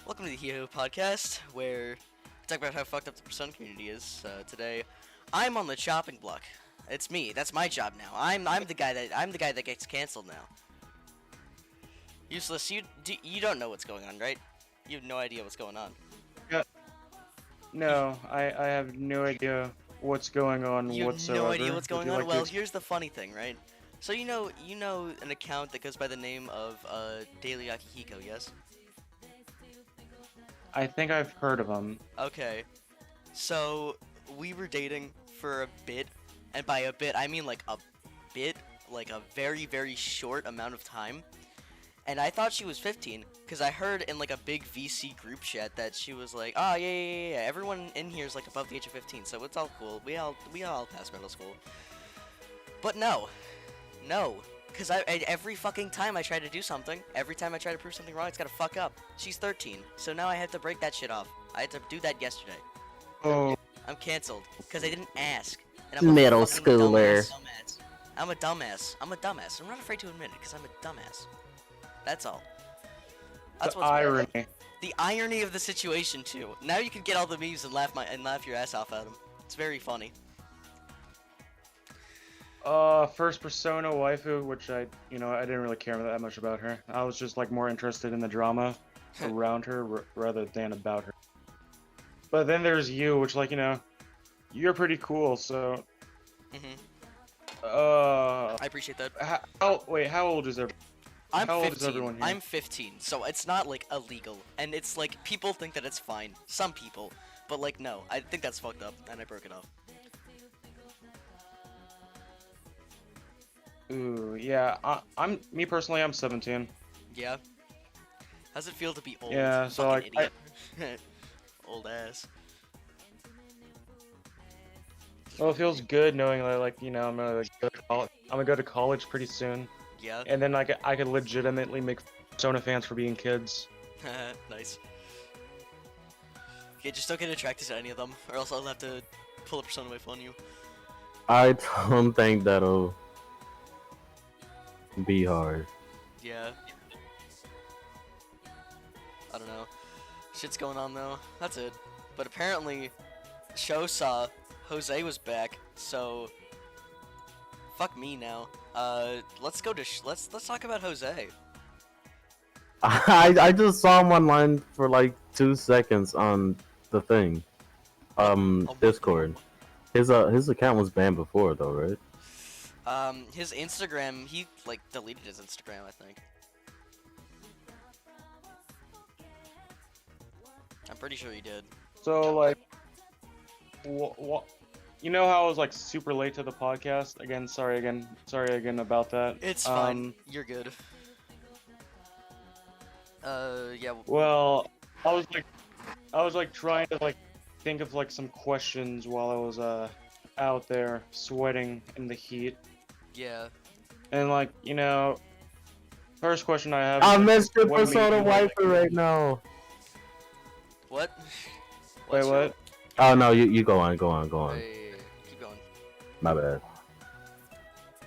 Welcome to the Hee Ho podcast, where we talk about how fucked up the Persona community is. Today, I'm on the chopping block. It's me. That's my job now. I'm the guy that gets canceled now. Useless. You don't know what's going on, right? You have no idea what's going on. Yeah, no, I have no idea what's going on You have no idea whatsoever. what's Would going you on. like Well, here's the funny thing, right? So you know an account that goes by the name of Daily Akihiko, yes? I think I've heard of them. Okay. So we were dating for a bit, and by a bit I mean like a bit, like a very very short amount of time. And I thought she was 15 because I heard in like a big VC group chat that she was like, "Oh yeah. Everyone in here is like above the age of 15, so it's all cool. We all pass middle school." But no, because every fucking time I try to do something, every time I try to prove something wrong, it's gotta fuck up. She's 13, so now I have to break that shit off. I had to do that yesterday. Oh, I'm canceled because I didn't ask, and I'm a Middle fucking schooler. dumbass. I'm a dumbass. I'm a dumbass. I'm not afraid to admit it because I'm a dumbass. That's all. That's the what's irony. the irony of the situation too. Now you can get all the memes and laugh your ass off at them. It's very funny. First Persona waifu, which I didn't really care that much about her. I was just like more interested in the drama around her rather than about her. But then there's you, which you're pretty cool. So, Mhm. uh, I appreciate that. how old is everyone? I'm How old is 15. everyone here? I'm 15, so it's not like illegal, and it's like people think that it's fine. Some people, but like no, I think that's fucked up, and I broke it off. Ooh, yeah. I'm me personally. I'm 17. Yeah. How's it feel to be old? Yeah, so Fucking like idiot. Old ass. well, it feels good knowing that, I'm gonna go to college pretty soon, Yeah. and then I could legitimately make Persona fans for being kids. Nice. Okay, just don't get attracted to any of them, or else I'll have to pull a Persona Wave on you. I don't think that'll be hard. Yeah. I don't know. Shit's going on though. That's it. But apparently, show saw Jose was back, so fuck me now. Let's go to let's talk about Jose. I just saw him online for like 2 seconds on the thing, Discord. His account was banned before though, right? His Instagram, he like deleted his Instagram, I think. I'm pretty sure he did. So like, what? You know how I was like super late to the podcast? Sorry again about that. It's fine. You're good. Yeah. Well, I was like trying to like think of like some questions while I was out there sweating in the heat, Yeah. and first question I have is I like, missed your what made Persona you like? waifu right now. What? Wait, What's your- what? Oh no, you go on. Hey, keep going. My bad.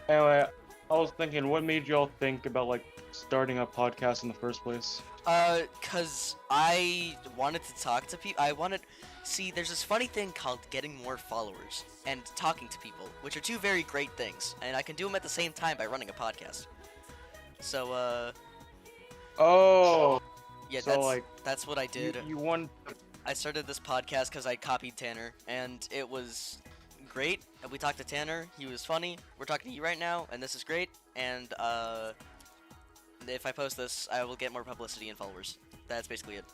Anyway, I was thinking, what made y'all think about like starting a podcast in the first place? Cause I wanted to talk to people. See, there's this funny thing called getting more followers and talking to people, which are two very great things, and I can do them at the same time by running a podcast. So, Oh, yeah, so that's what I did. you want? I started this podcast because I copied Tanner, and it was great. And we talked to Tanner. He was funny. We're talking to you right now, and this is great. And if I post this, I will get more publicity and followers. That's basically it.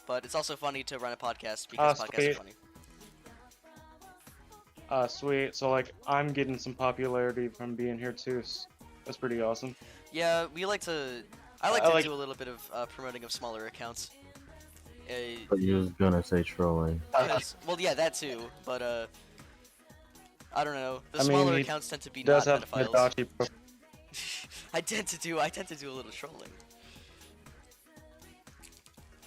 But it's also funny to run a podcast because podcasts are Sweet. funny. Sweet. So like, I'm getting some popularity from being here too. That's pretty awesome. Yeah, we like to. I like I to like- do a little bit of promoting of smaller accounts. But you was gonna say trolling. Well, yeah, that too. But I don't know. The I mean, smaller he accounts tend to be does not have pedophiles. Hitachi pro- I tend to do a little trolling.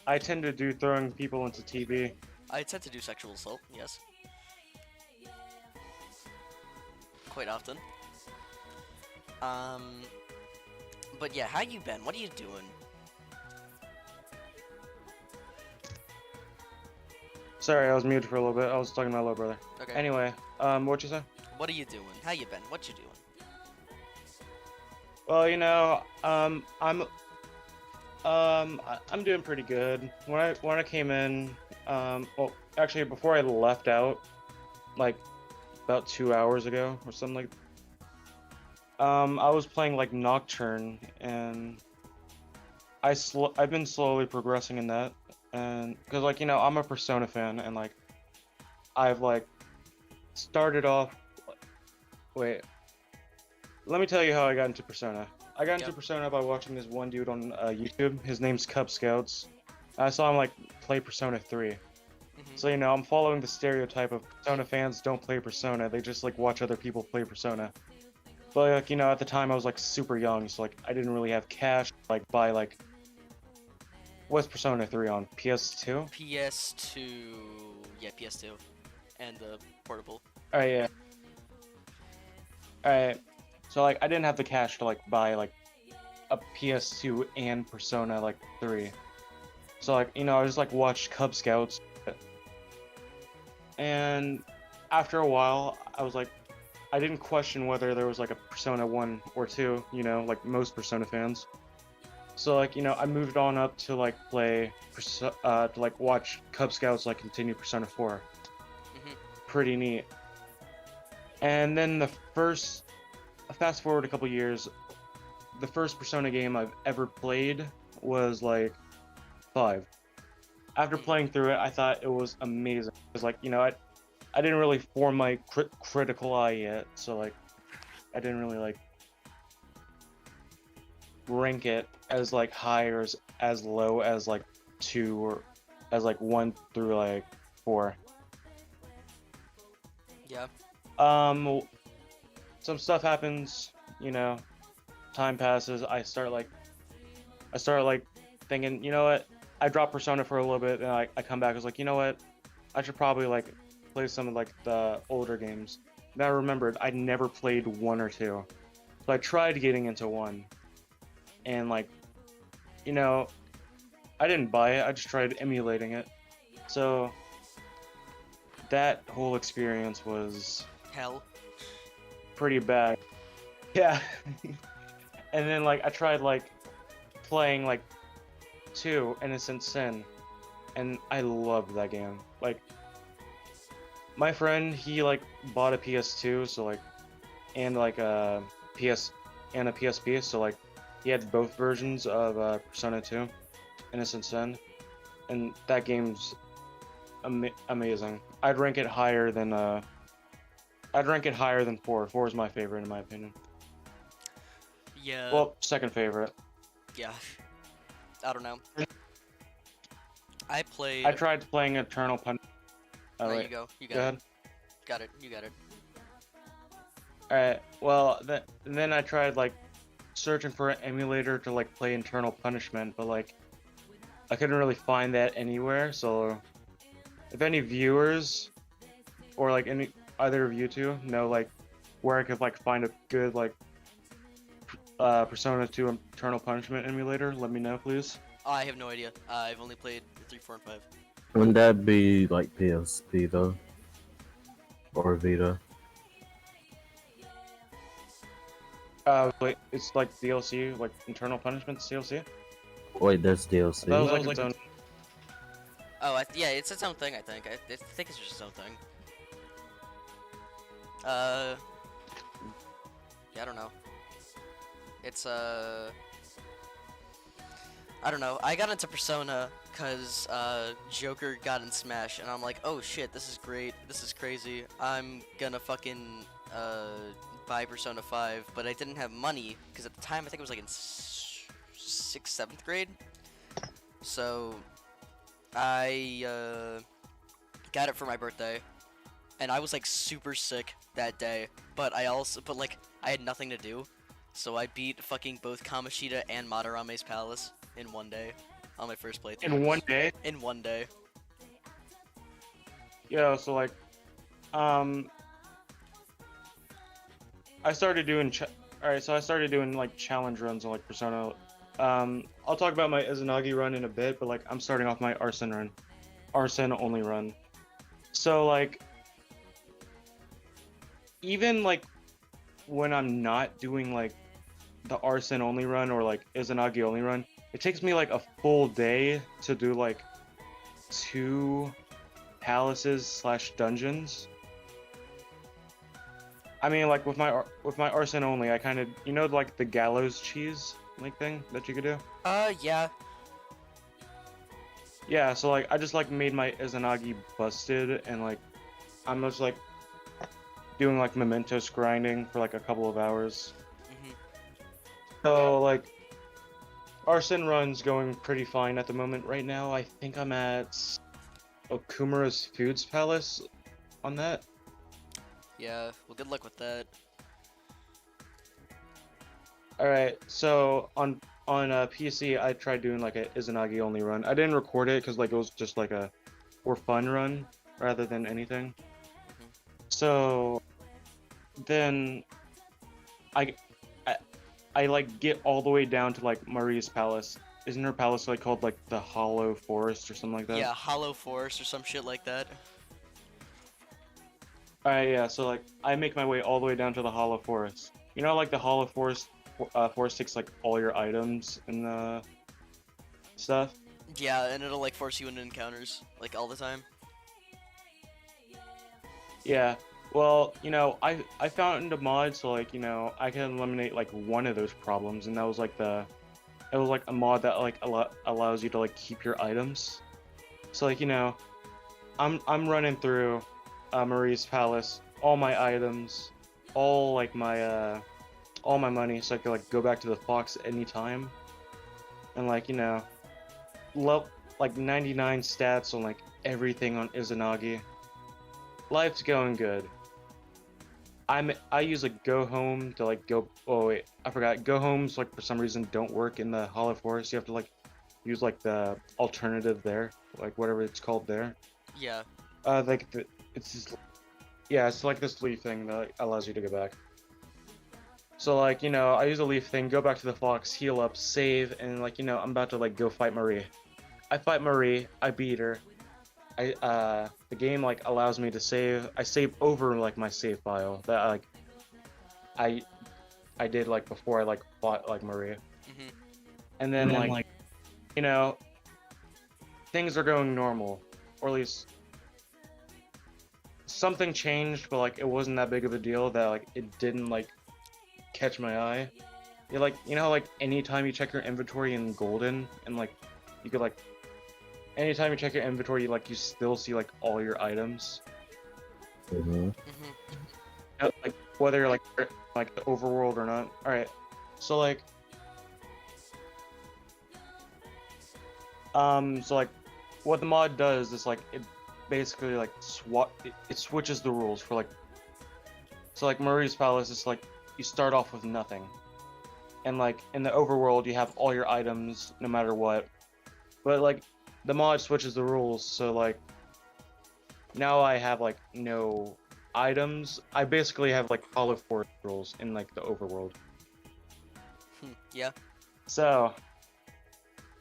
I tend to do throwing people into TV. I tend to do sexual assault, yes. Quite often. But yeah, how you been? What are you doing? Sorry, I was muted for a little bit. I was talking to my little brother. Okay. Anyway, what you say? What are you doing? How you been? What you doing? Well, I'm doing pretty good. When I came in, well, actually, before I left out, like about 2 hours ago or something like, I was playing like Nocturne, and I've been slowly progressing in that, and because like I'm a Persona fan, and like I've like started off. Wait, let me tell you how I got into Persona. I got into Yep. Persona by watching this one dude on YouTube. His name's Cub Scouts. I saw him like play Persona 3. Mhm. So I'm following the stereotype of Persona fans don't play Persona. They just like watch other people play Persona. But like at the time I was like super young, so like I didn't really have cash to, like buy like what's Persona 3 on PS2? PS2. Yeah, PS2. And the portable. Oh yeah. Alright. So like I didn't have the cash to like buy like a PS2 and Persona like 3. So like I just like watched Cub Scouts, and after a while I was like I didn't question whether there was like a Persona 1 or 2, like most Persona fans. So like I moved on up to like play to like watch Cub Scouts like continue Persona 4. Mhm. Pretty neat. And then fast forward a couple years, the first Persona game I've ever played was like 5. After playing through it, I thought it was amazing. Because like I didn't really form my critical eye yet, so like I didn't really like rank it as like high or as low as like 2 or as like 1 through like 4. Yeah. Some stuff happens, time passes. I start like thinking, what? I drop Persona for a little bit, and I come back. I was like, what? I should probably like play some of like the older games. Then I remembered I never played 1 or 2, so I tried getting into 1, and like, I didn't buy it. I just tried emulating it. So that whole experience was Hell. pretty bad. Yeah. And then like I tried like playing like 2 Innocent Sin, and I loved that game. Like my friend, he like bought a PS2, so like and like a PS and a PSP, so like he had both versions of Persona 2 Innocent Sin, and that game's amazing. I'd rank it higher than 4. 4 is my favorite in my opinion. Yeah. Well, second favorite. Yeah. I don't know. I played. I tried playing Eternal Punishment. Oh, There wait. you go. You Go got ahead. it. Got it. You got it. Alright, well, then I tried like searching for an emulator to like play Eternal Punishment, but like I couldn't really find that anywhere. So if any viewers or like either of you two know like where I could like find a good like Persona 2 Eternal Punishment emulator, let me know, please. I have no idea. I've only played 3, 4, and 5. Wouldn't that be like PSP though? Or Vita? Wait, it's like DLC, like Eternal Punishment's DLC? Wait, there's DLC. That was like its own. Oh, yeah, it's its own thing. I think. I think it's just its own thing. Yeah, I don't know. It's I don't know. I got into Persona because Joker got in Smash, and I'm like, oh shit, this is great. This is crazy. I'm gonna fucking buy Persona 5, but I didn't have money because at the time I think it was like in 6th, 7th grade. So I got it for my birthday, and I was like super sick that day. But like I had nothing to do, so I beat fucking both Kamoshida and Madarame's Palace in one day on my first playthrough. In one day? In one day. Yeah, so like, I started doing Alright, so I started doing like challenge runs on like Persona. I'll talk about my Izanagi run in a bit, but like I'm starting off my Arson run. Arson only run. So like, even like when I'm not doing like the arson only run or like Izanagi only run, it takes me like a full day to do like 2 palaces slash dungeons. I mean, like with my arson only, I kind of like the gallows cheese like thing that you could do. Yeah. Yeah, so like I just like made my Izanagi busted, and like I'm just like doing like mementos grinding for like a couple of hours. Mhm. So like arson run's going pretty fine at the moment. Right now, I think I'm at Okumura's Foods Palace on that. Yeah. Well, good luck with that. All right, so on PC, I tried doing like a Izanagi only run. I didn't record it because like it was just like a for fun run rather than anything. Mhm. So then I, I I like get all the way down to like Marie's palace. Isn't her palace like called like the Hollow Forest or something like that? Yeah, Hollow Forest or some shit like that. Alright, yeah. So like I make my way all the way down to the Hollow Forest. You know, like the Hollow Forest, forest takes like all your items and stuff. Yeah, and it'll like force you into encounters like all the time. Yeah. Well, I found a mod so like I can eliminate like one of those problems, and that was like it was like a mod that like allows you to like keep your items. So like I'm running through Marie's palace, all my items, all like my all my money, so I could like go back to the fox anytime, and like like 99 stats on like everything on Izanagi. Life's going good. I use like go home to like go. Oh wait, I forgot. Go homes like for some reason don't work in the Hollow Forest. You have to like use like the alternative there, like whatever it's called there. Yeah. Like it's just, yeah, it's like this leaf thing that allows you to go back. So like I use a leaf thing, go back to the fox, heal up, save, and like I'm about to like go fight Marie. I fight Marie, I beat her. The game like allows me to save. I save over like my save file that like I I did like before I like fought like Marie. Mhm. And then like you know things are going normal, or at least something changed, but like it wasn't that big of a deal that like it didn't like catch my eye. You like like anytime you check your inventory in Golden, and like you could like anytime you check your inventory, you still see like all your items. Mm-hmm. Mhm. Like whether you're like the overworld or not. All right, so like so like what the mod does is like it basically like it switches the rules for like, so like Marie's palace is like you start off with nothing, and like in the overworld you have all your items no matter what, but like the mod switches the rules, so like now I have like no items. I basically have like Hollow Forest rules in like the overworld. Yeah. So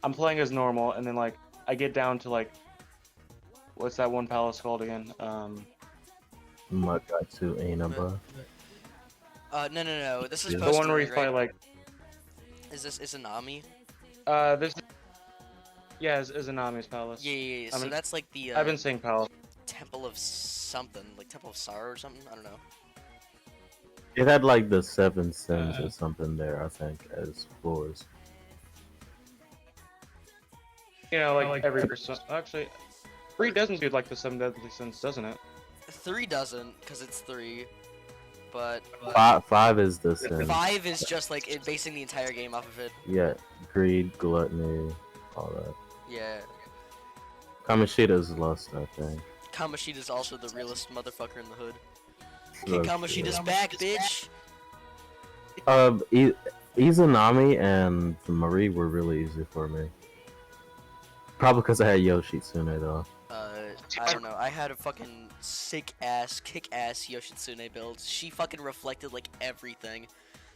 I'm playing as normal, and then like I get down to like, what's that one palace called again? Magatsu Ainaba. No. This is The The post one where you right? fight like Is this Izanami? this yeah is Anami's palace. Yeah. I So mean, that's like the I've been saying palace. Temple of something, like Temple of Sorrow or something. I don't know. It had like the 7 sins or something there, I think, as floors. Like every person. Actually, 3 doesn't do like the 7 deadly sins, doesn't it? 3 doesn't, because it's 3. But Five is the sin. 5 is just like it basing the entire game off of it. Yeah, greed, gluttony, all that. Yeah. Kamoshida's lust, I think. Kamoshida's also the realest motherfucker in the hood. So, Okay, Kamoshida's back, bitch! Izanami and Marie were really easy for me. Probably because I had Yoshitsune though. I don't know. I had a fucking sick-ass, kick-ass Yoshitsune build. She fucking reflected, like, everything.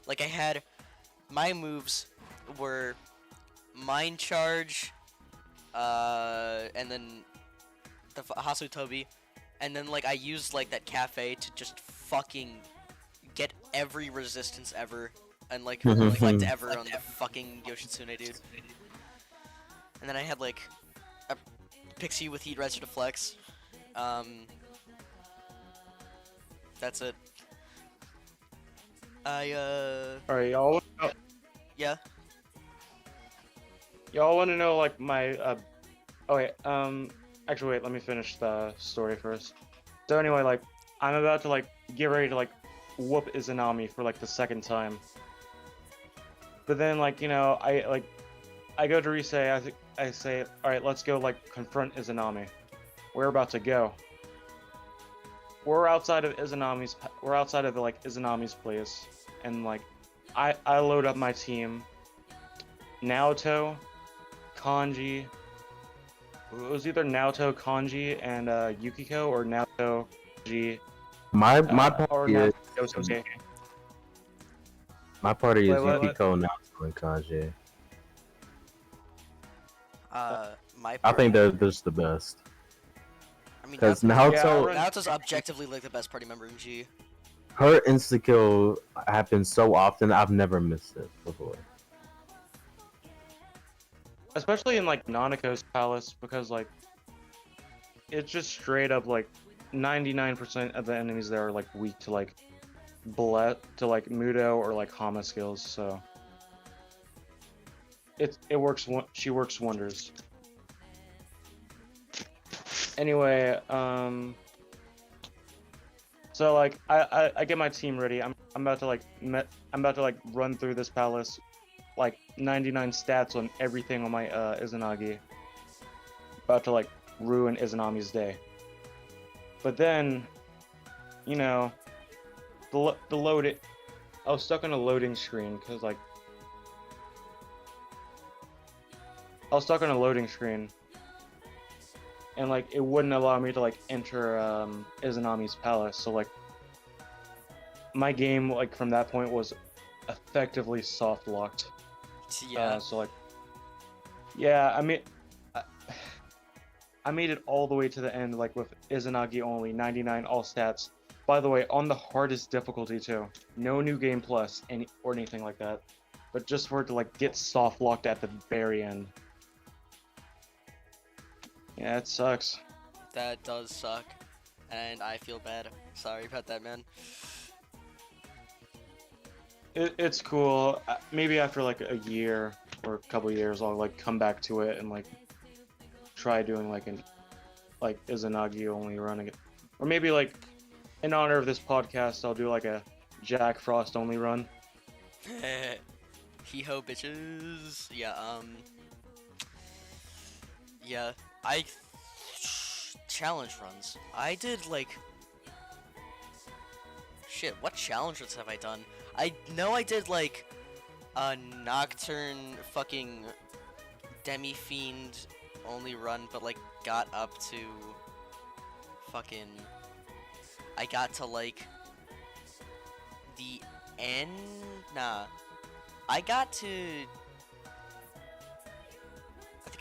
Like, I had... My moves were... Mind Charge, and then... The Hasutobi, and then like I used like that cafe to just fucking get every resistance ever and like reflect ever on the fucking Yoshitsune dude. And then I had like a Pixie with Heat Res to flex. That's it. Alright, y'all. Yeah. Y'all want to know like my oh wait, actually wait, let me finish the story first. So anyway, like I'm about to like get ready to like whoop Izanami for like the second time. But then like, you know, I go to Risei, I say, all right, let's go like confront Izanami. We're about to go. We're outside of like Izanami's place, and like I load up my team. Naoto, Kanji. It was either Naoto, Kanji, and Yukiko, or Naoto, Kanji. My or party is Naoto, Yosuke. my party is Wait, what? Yukiko, Naoto, and Kanji. My I think party- they're just the best. I mean, Because Naoto- Naoto's objectively like the best party member in G. her insta kill happens so often. I've never missed it before. Especially in like Nanako's palace, because like it's just straight up like 99% of the enemies there are like weak to like Mudo or like Hama skills, so it works. She works wonders. Anyway, so like I get my team ready. I'm about to like run through this palace, like 99 stats on everything on my Izanagi. About to like ruin Izanami's day. But then, you know, the load. I was stuck on a loading screen because like I was stuck on a loading screen, and like it wouldn't allow me to like enter Izanami's palace. So like my game like from that point was effectively soft locked. Yeah. So like, yeah, I mean, I made it all the way to the end like with Izanagi only, 99 all stats. By the way, on the hardest difficulty too. No new game plus or anything like that, but just for it to like get soft locked at the very end. Yeah, it sucks. That does suck, and I feel bad. Sorry about that, man. It's cool. Maybe after like a year or a couple years, I'll like come back to it and like try doing like Izanagi only running it, or maybe like in honor of this podcast, I'll do like a Jack Frost only run. Hee Ho, bitches. Yeah. Yeah. Challenge runs. I did like. Shit, what challenge runs have I done? I know I did like a Nocturne fucking Demi-Fiend only run, but like got up to fucking. I got to like the end. Nah. I think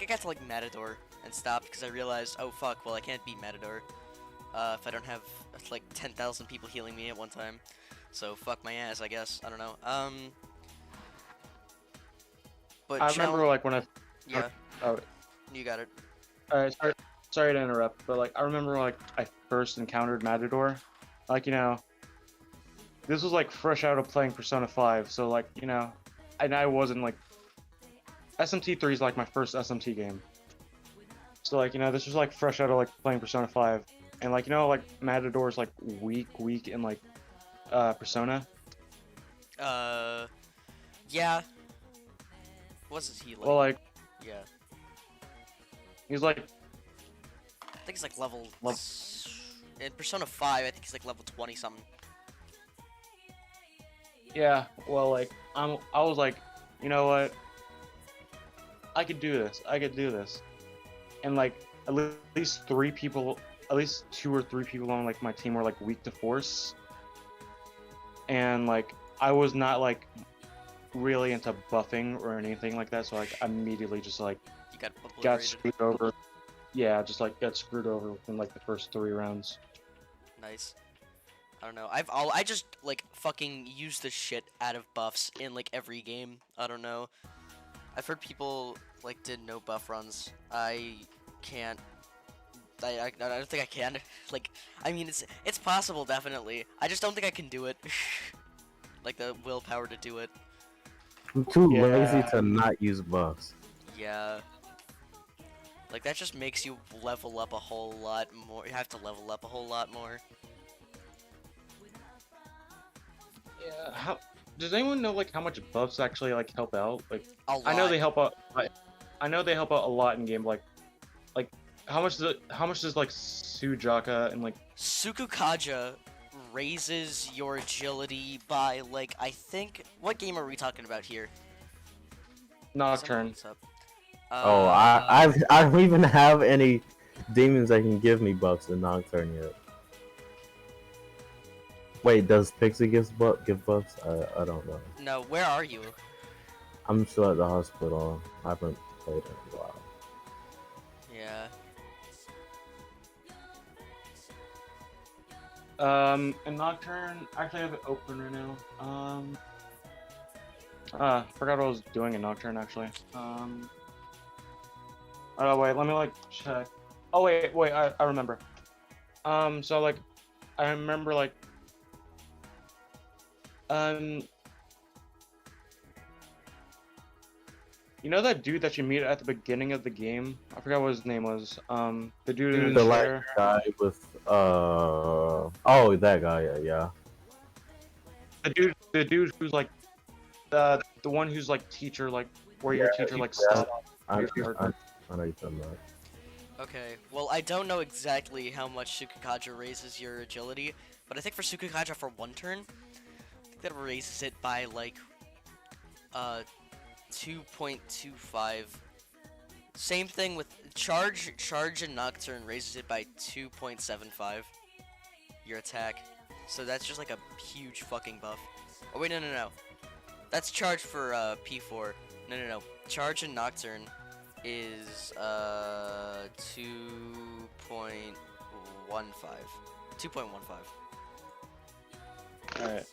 I got to like Matador and stopped because I realized, oh fuck, well I can't beat Matador if I don't have like 10,000 people healing me at one time. So fuck my ass, I guess. I don't know. But I remember like when I. Yeah. Oh, You got it. alright. Sorry to interrupt, but like I remember like I first encountered Matador, like you know. This was like fresh out of playing Persona 5, so like you know, and I wasn't like. SMT3 is like my first SMT game. So like you know, this was like fresh out of like playing Persona 5, and like you know, like Matador's like weak in like Persona. Yeah. What's his healing? Well, like Yeah. he's like I think he's like level. In Persona 5, I think he's like level 20 something. yeah. Well, like I was like, you know what? I could do this. And like at least 3 people, at least 2 or 3 people on like my team were like weak to force, and like I was not like really into buffing or anything like that, so like I immediately just like You got got obliterated. screwed over. Yeah, just like got screwed over in like the first 3 rounds. Nice. I don't know. I just like fucking use the shit out of buffs in like every game. I don't know. I've heard people like did no buff runs. I can't. I don't think I can. Like, I mean, it's possible, definitely. I just don't think I can do it. Like the willpower to do it. I'm too lazy Yeah. to not use buffs. Yeah. Like that just makes you level up a whole lot more. You have to level up a whole lot more. Yeah. How does anyone know like how much buffs actually like help out? Like A lot. I know they help out. I know they help out a lot in game. Like how much does like Sujaka and like Sukukaja raises your agility by like I think. What game are we talking about here? Someone Nocturne? looks up. Oh, I don't even have any demons that can give me buffs in Nocturne yet. Wait, does Pixie give buffs? I don't know. No, where are you? I'm still at the hospital. I haven't played in a while. Yeah. And Nocturne, actually I have it open right now. Forgot what I was doing in Nocturne actually. Oh wait, let me like check. Oh wait, I remember. So like, I remember like, you know that dude that you meet at the beginning of the game? I forgot what his name was. The dude in The the like chair. guy with oh, that guy, yeah. The dude who's like the one who's like teacher, like where your teacher like stops. I your know partner. you're talking about. Okay. Well, I don't know exactly how much Sukukaja raises your agility, but I think for Sukukaja for one turn, I think that raises it by like 2.25. Same thing with charge and Nocturne raises it by 2.75 your attack. So that's just like a huge fucking buff. Oh wait, no. That's charge for P4. No. Charge and Nocturne is 2.15. 2.15. All right.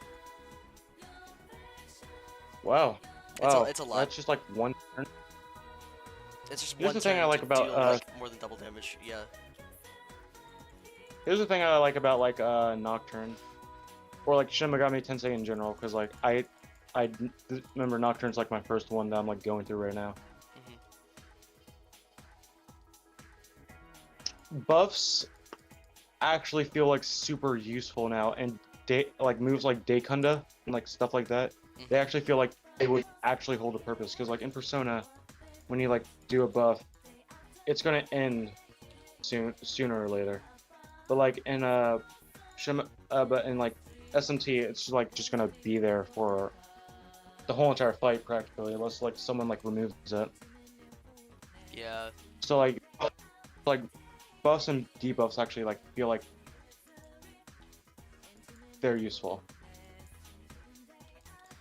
Wow. It's a lot. That's just like one turn. It's just Here's one the thing turn I like to about, deal like more than double damage. Yeah. Here's the thing I like about like Nocturne, or like Shin Megami Tensei in general, because like I remember Nocturne's like my first one that I'm like going through right now. Buffs actually feel like super useful now, and like moves like Daikunda and like stuff like that, they actually feel like they would actually hold a purpose. Because like in Persona, when you like do a buff, it's gonna end sooner or later. But like in but in like SMT, it's like just gonna be there for the whole entire fight practically, unless like someone like removes it. Yeah. So like buffs and debuffs actually like feel like they're useful.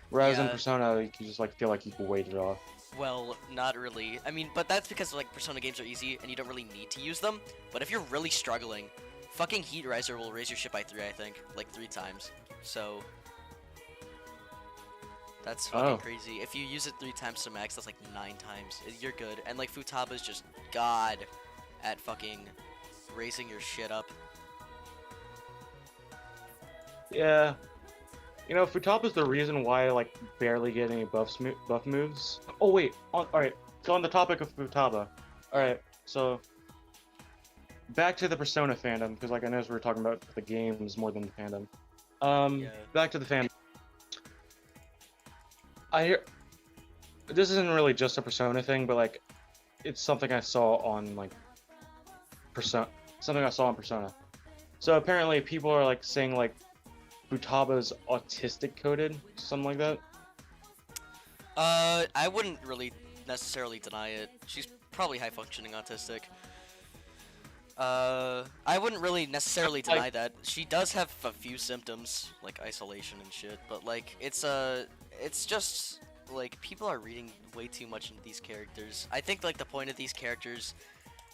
Whereas in Yeah. Persona, you just like feel like you can wait it off. Well, not really. I mean, but that's because like Persona games are easy and you don't really need to use them. But if you're really struggling, fucking Heat Riser will raise your shit by 3, I think, like 3 times. So that's fucking crazy. If you use it 3 times to max, that's like 9 times. You're good. And like Futaba's just god at fucking raising your shit up. Yeah. You know, Futaba's the reason why I like barely get any buff moves. Oh wait, alright, so on the topic of Futaba, alright, so back to the Persona fandom, because like I know we were talking about the games more than the fandom. Yeah. Back to the fandom. I hear this isn't really just a Persona thing, but like it's something I saw on like Persona. So apparently people are like saying like Futaba's autistic coded, something like that. I wouldn't really necessarily deny it. She's probably high functioning autistic. I wouldn't really necessarily deny that. She does have a few symptoms, like isolation and shit, but like it's just like people are reading way too much into these characters. I think like the point of these characters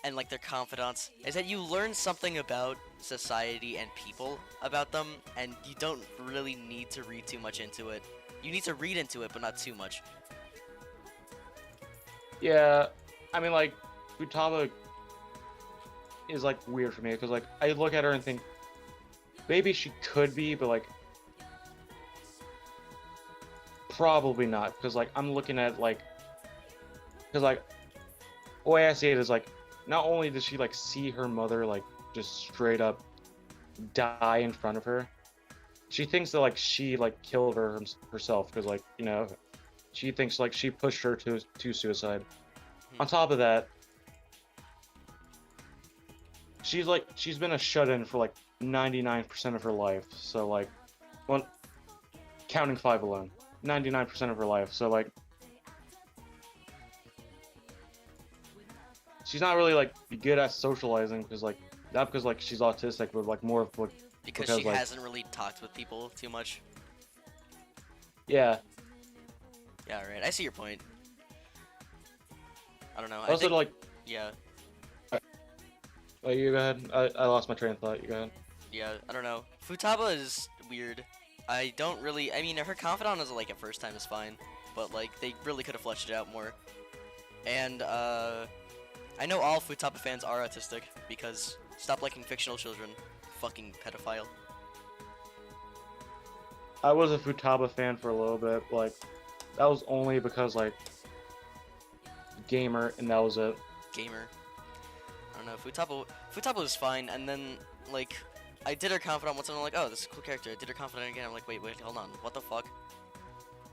and like their confidants is that you learn something about society and people about them, and you don't really need to read too much into it. You need to read into it, but not too much. Yeah, I mean, like, Futaba is like weird for me because like I look at her and think maybe she could be, but like probably not because like I'm looking at like because like the way I see it is like not only does she like see her mother like just straight up die in front of her, she thinks that like she like killed her herself because like you know she thinks like she pushed her to suicide. On top of that, she's been a shut-in for like 99% of her life. So like, well, counting 5 alone, 99% of her life. So like, she's not really like good at socializing because like not because like she's autistic, but like more of like Because she like, hasn't really talked with people too much. yeah. Yeah, right. I see your point. I don't know. I Also think, like, yeah, oh, you go ahead. I lost my train of thought. You go ahead. yeah. I don't know. Futaba is weird. I don't really. I mean, her confidant is like a first time is fine, but like they really could have fleshed it out more. And I know all Futaba fans are autistic because stop liking fictional children, fucking pedophile. I was a Futaba fan for a little bit. Like, that was only because like gamer, and that was it. Gamer. I don't know. Futaba was fine, and then like I did her confidant once, and I'm like, oh, this is a cool character. I did her confidant again. I'm like, wait, hold on, what the fuck?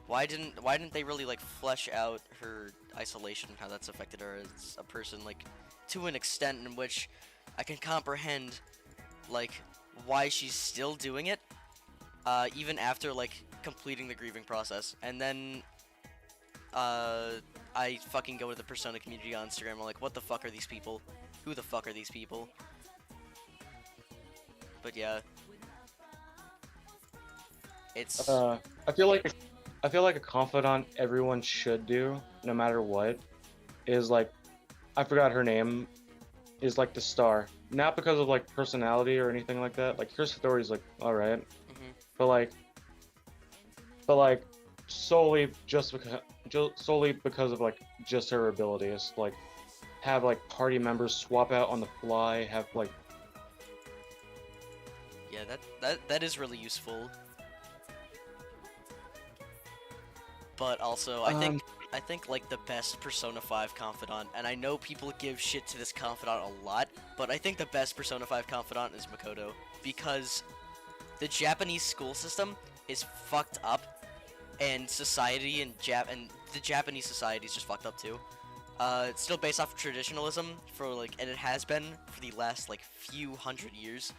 Why didn't they really like flesh out her isolation and how that's affected her as a person, like to an extent in which I can comprehend like why she's still doing it, even after like completing the grieving process, and then I fucking go to the Persona community on Instagram. I'm like, what the fuck are these people? Who the fuck are these people? But yeah, it's I feel like a confidant everyone should do, no matter what, is like, I forgot her name, is like the star. Not because of like personality or anything like that. Like her story's like alright, but like solely because of like just her abilities. Like have like party members swap out on the fly. Have like yeah, that is really useful. But also, I think like the best Persona 5 confidant, and I know people give shit to this confidant a lot, but I think the best Persona 5 confidant is Makoto, because the Japanese school system is fucked up, and society and the Japanese society is just fucked up too. It's still based off of traditionalism for like, and it has been for the last like few hundred years,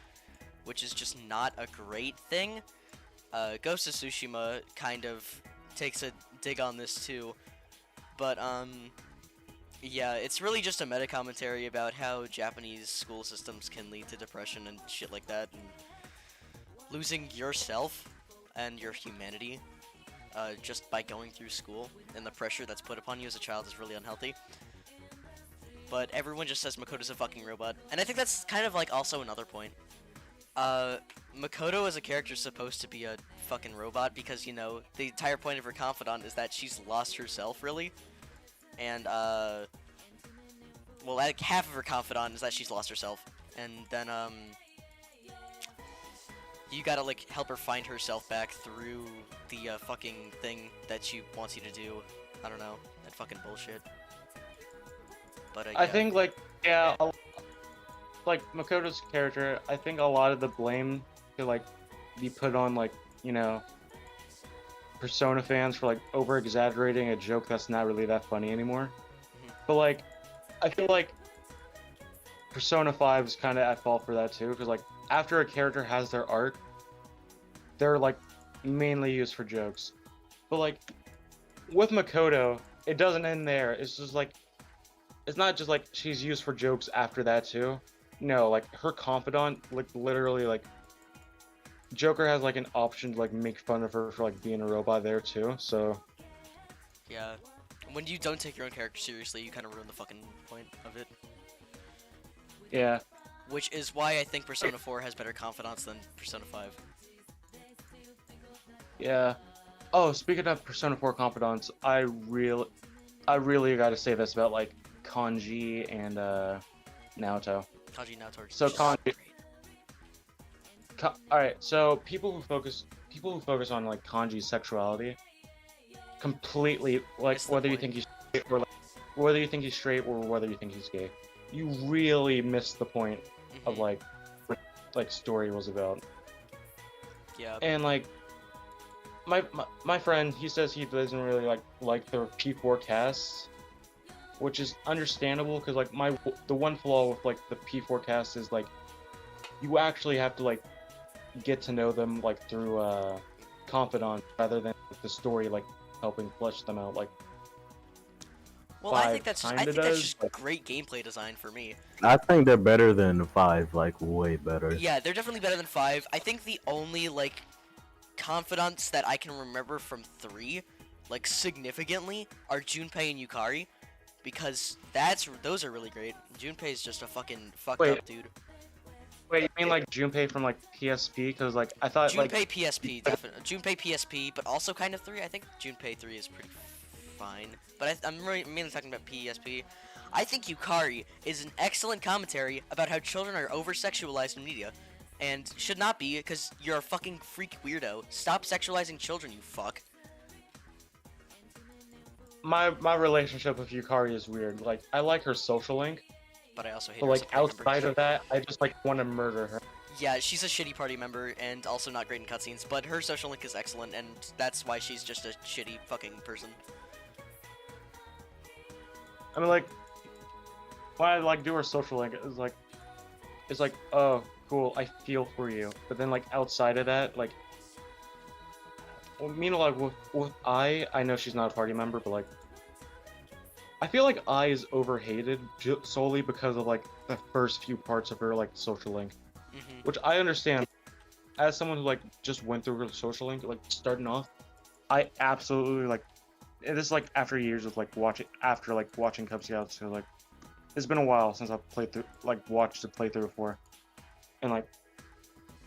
which is just not a great thing. Ghost of Tsushima kind of takes a dig on this too, but yeah, it's really just a meta commentary about how Japanese school systems can lead to depression and shit like that, and losing yourself and your humanity just by going through school, and the pressure that's put upon you as a child is really unhealthy. But everyone just says Makoto's a fucking robot, and I think that's kind of like also another point. Makoto as a character is supposed to be a fucking robot because, you know, the entire point of her confidant is that she's lost herself, really. And, well, like, half of her confidant is that she's lost herself. And then, you gotta, like, help her find herself back through the, fucking thing that she wants you to do. I don't know. That fucking bullshit. But, I yeah. think like, yeah, like Makoto's character, I think a lot of the blame could like be put on like, you know, Persona fans for like over exaggerating a joke that's not really that funny anymore. But like, I feel like Persona 5 is kind of at fault for that too, because like after a character has their arc, they're like mainly used for jokes. But like with Makoto, it doesn't end there. It's just like, it's not just like she's used for jokes after that too. No, like her confidant, like literally, like Joker has like an option to like make fun of her for like being a robot there too. So Yeah. When you don't take your own character seriously, you kind of ruin the fucking point of it. Yeah. which is why I think Persona 4 has better confidants than Persona 5. Yeah. Oh, speaking of Persona 4 confidants, I really got to say this about like Kanji and Naoto. Kanji Naoto are So just Kanji, great. all right. So people who focus on like Kanji's sexuality completely like Missed the whether you point. think he's straight or like, whether you think he's straight or whether you think he's gay, you really missed the point of Mhm. like what like story was about. Yeah. And like my friend, he says he doesn't really like the P4 casts, which is understandable because like the one flaw with like the P4 cast is like you actually have to like get to know them like through confidant rather than the story like helping flesh them out like Well, I 5 think that's kinda that's does. just But great gameplay design for me. I think they're better than 5, like way better. Yeah, they're definitely better than 5. I think the only like confidants that I can remember from 3, like significantly, are Junpei and Yukari, because those are really great. Junpei is just a fucking fucked Wait. up dude. wait, you mean like Junpei from like PSP? Because like I thought like Junpei PSP, definitely. Junpei PSP, but also kind of 3. I think Junpei 3 is pretty fine. But I'm mainly talking about PSP. I think Yukari is an excellent commentary about how children are over-sexualized in media. And should not be, because you're a fucking freak weirdo. Stop sexualizing children, you fuck. my relationship with Yukari is weird. Like I like her social link, But I also hate but her as a like party member. outside of that, I just like want to murder her. Yeah, she's a shitty party member and also not great in cutscenes, but her social link is excellent, and that's why she's just a shitty fucking person. I mean like when I like do her social link, it's like oh cool, I feel for you. But then like outside of that, like well, meanwhile like with I know she's not a party member, but like I feel like I is overhated solely because of like the first few parts of her like social link, Hmm. which I understand. As someone who like just went through her social link, like starting off, I absolutely like. It is like after years of like watching Cub Scouts, so like it's been a while since I've played through watched a playthrough for, and like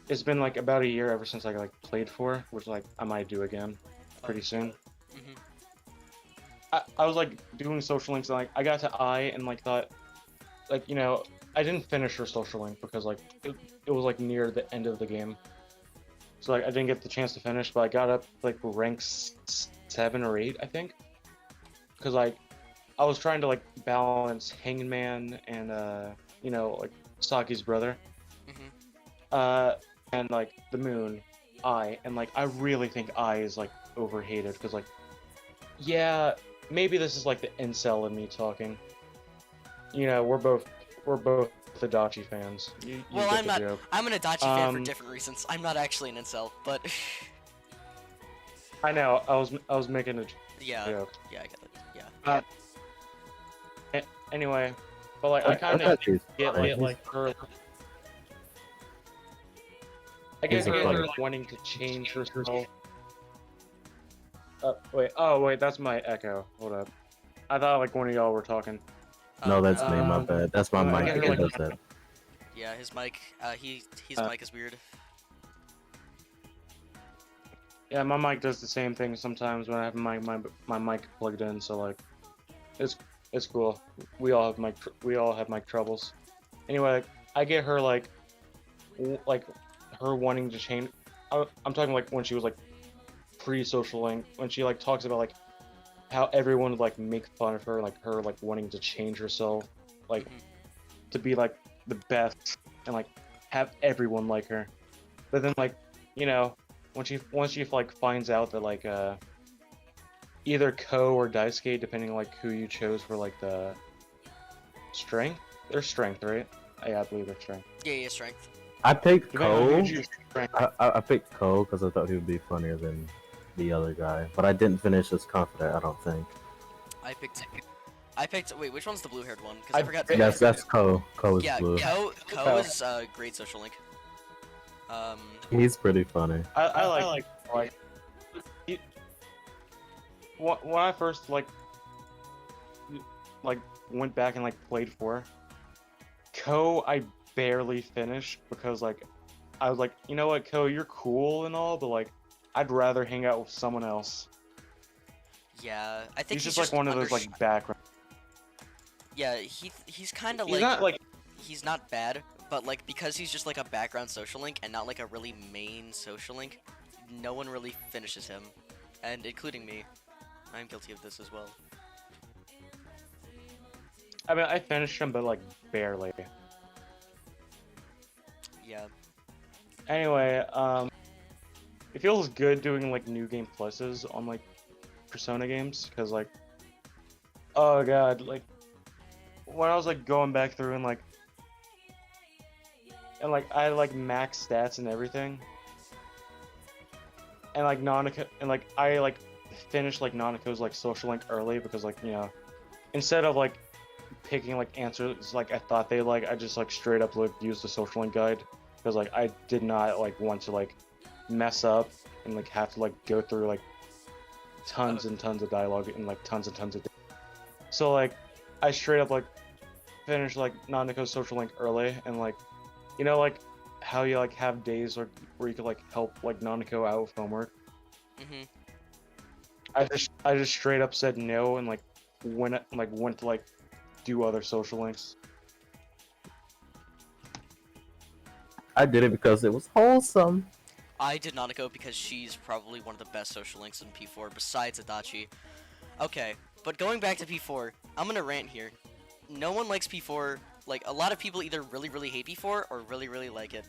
it's been like about a year ever since I like played for, which like I might do again pretty soon. Hmm. I was like doing social links and like I got to I and like thought like you know I didn't finish her social link because like it was like near the end of the game, so like I didn't get the chance to finish, but I got up like rank 7 or 8 I think, because like I was trying to like balance Hangman and you know like Saki's brother, Hmm. and like the Moon, and like I really think I is like overhated because like yeah maybe this is like the incel in me talking. You know we're both Adachi fans. You Well, get I'm the not. joke. I'm an Adachi fan for different reasons. I'm not actually an incel, but I know I was making a yeah, joke. yeah, I get it. Yeah. Anyway, but like I kind of get like her. I guess He's a her funny. like, wanting to change herself. Wait. Oh, wait. That's my echo. Hold up. I thought like one of y'all were talking. No, that's me. My Um, bad. That's my I mic get her, that like- does that. Yeah, his mic. His Uh, mic is weird. Yeah, my mic does the same thing sometimes when I have my mic plugged in. So like, it's cool. We all have mic troubles. Anyway, I get her like her wanting to change. I'm talking like when she was like pre-social link, when she like talks about like how everyone would like make fun of her, like her like wanting to change herself, like Mhm. to be like the best and like have everyone like her. But then like you know once she like finds out that like either Ko or Daisuke, depending on like who you chose for like the strength, their strength, right? Yeah, I believe their strength. Yeah, strength. I picked Depending on Ko. who you choose strength. I picked Ko because I thought he would be funnier than the other guy, but I didn't finish as confident. I don't think. I picked. Wait, which one's the blue-haired one? Because I I- forgot. Yes, that's Ko. Ko is Yeah, blue. Ko is great social link. He's pretty funny. I like he- when I first like went back and like played 4, Ko, I barely finished because like I was like, you know what, Ko, you're cool and all, but like I'd rather hang out with someone else. Yeah, I think He's just like one of those like background. Yeah, he's kind of He's like not like he's not bad, but like because he's just like a background social link and not like a really main social link, no one really finishes him, and including me. I'm guilty of this as well. I mean, I finished him, but like barely. Yeah. Anyway, it feels good doing like new game pluses on like Persona games because like, oh god, like when I was like going back through and like I had like max stats and everything, and like Nanako and like I like finished like Nanako's like social link early because like instead of like picking like answers like I thought they like I just like straight up like used the social link guide because like I did not like want to like mess up and like have to like go through like tons and tons of dialogue and like tons and tons of so like I straight up like finished like Nanako's social link early and like like how you like have days like where you could like help like Nanako out with homework. Mhm. I just straight up said no and like went to like do other social links. I did it because it was wholesome. I did Nanako because she's probably one of the best social links in P4 besides Adachi. Okay, but going back to P4, I'm gonna rant here. No one likes P4. Like, a lot of people either really, really hate P4 or really, really like it.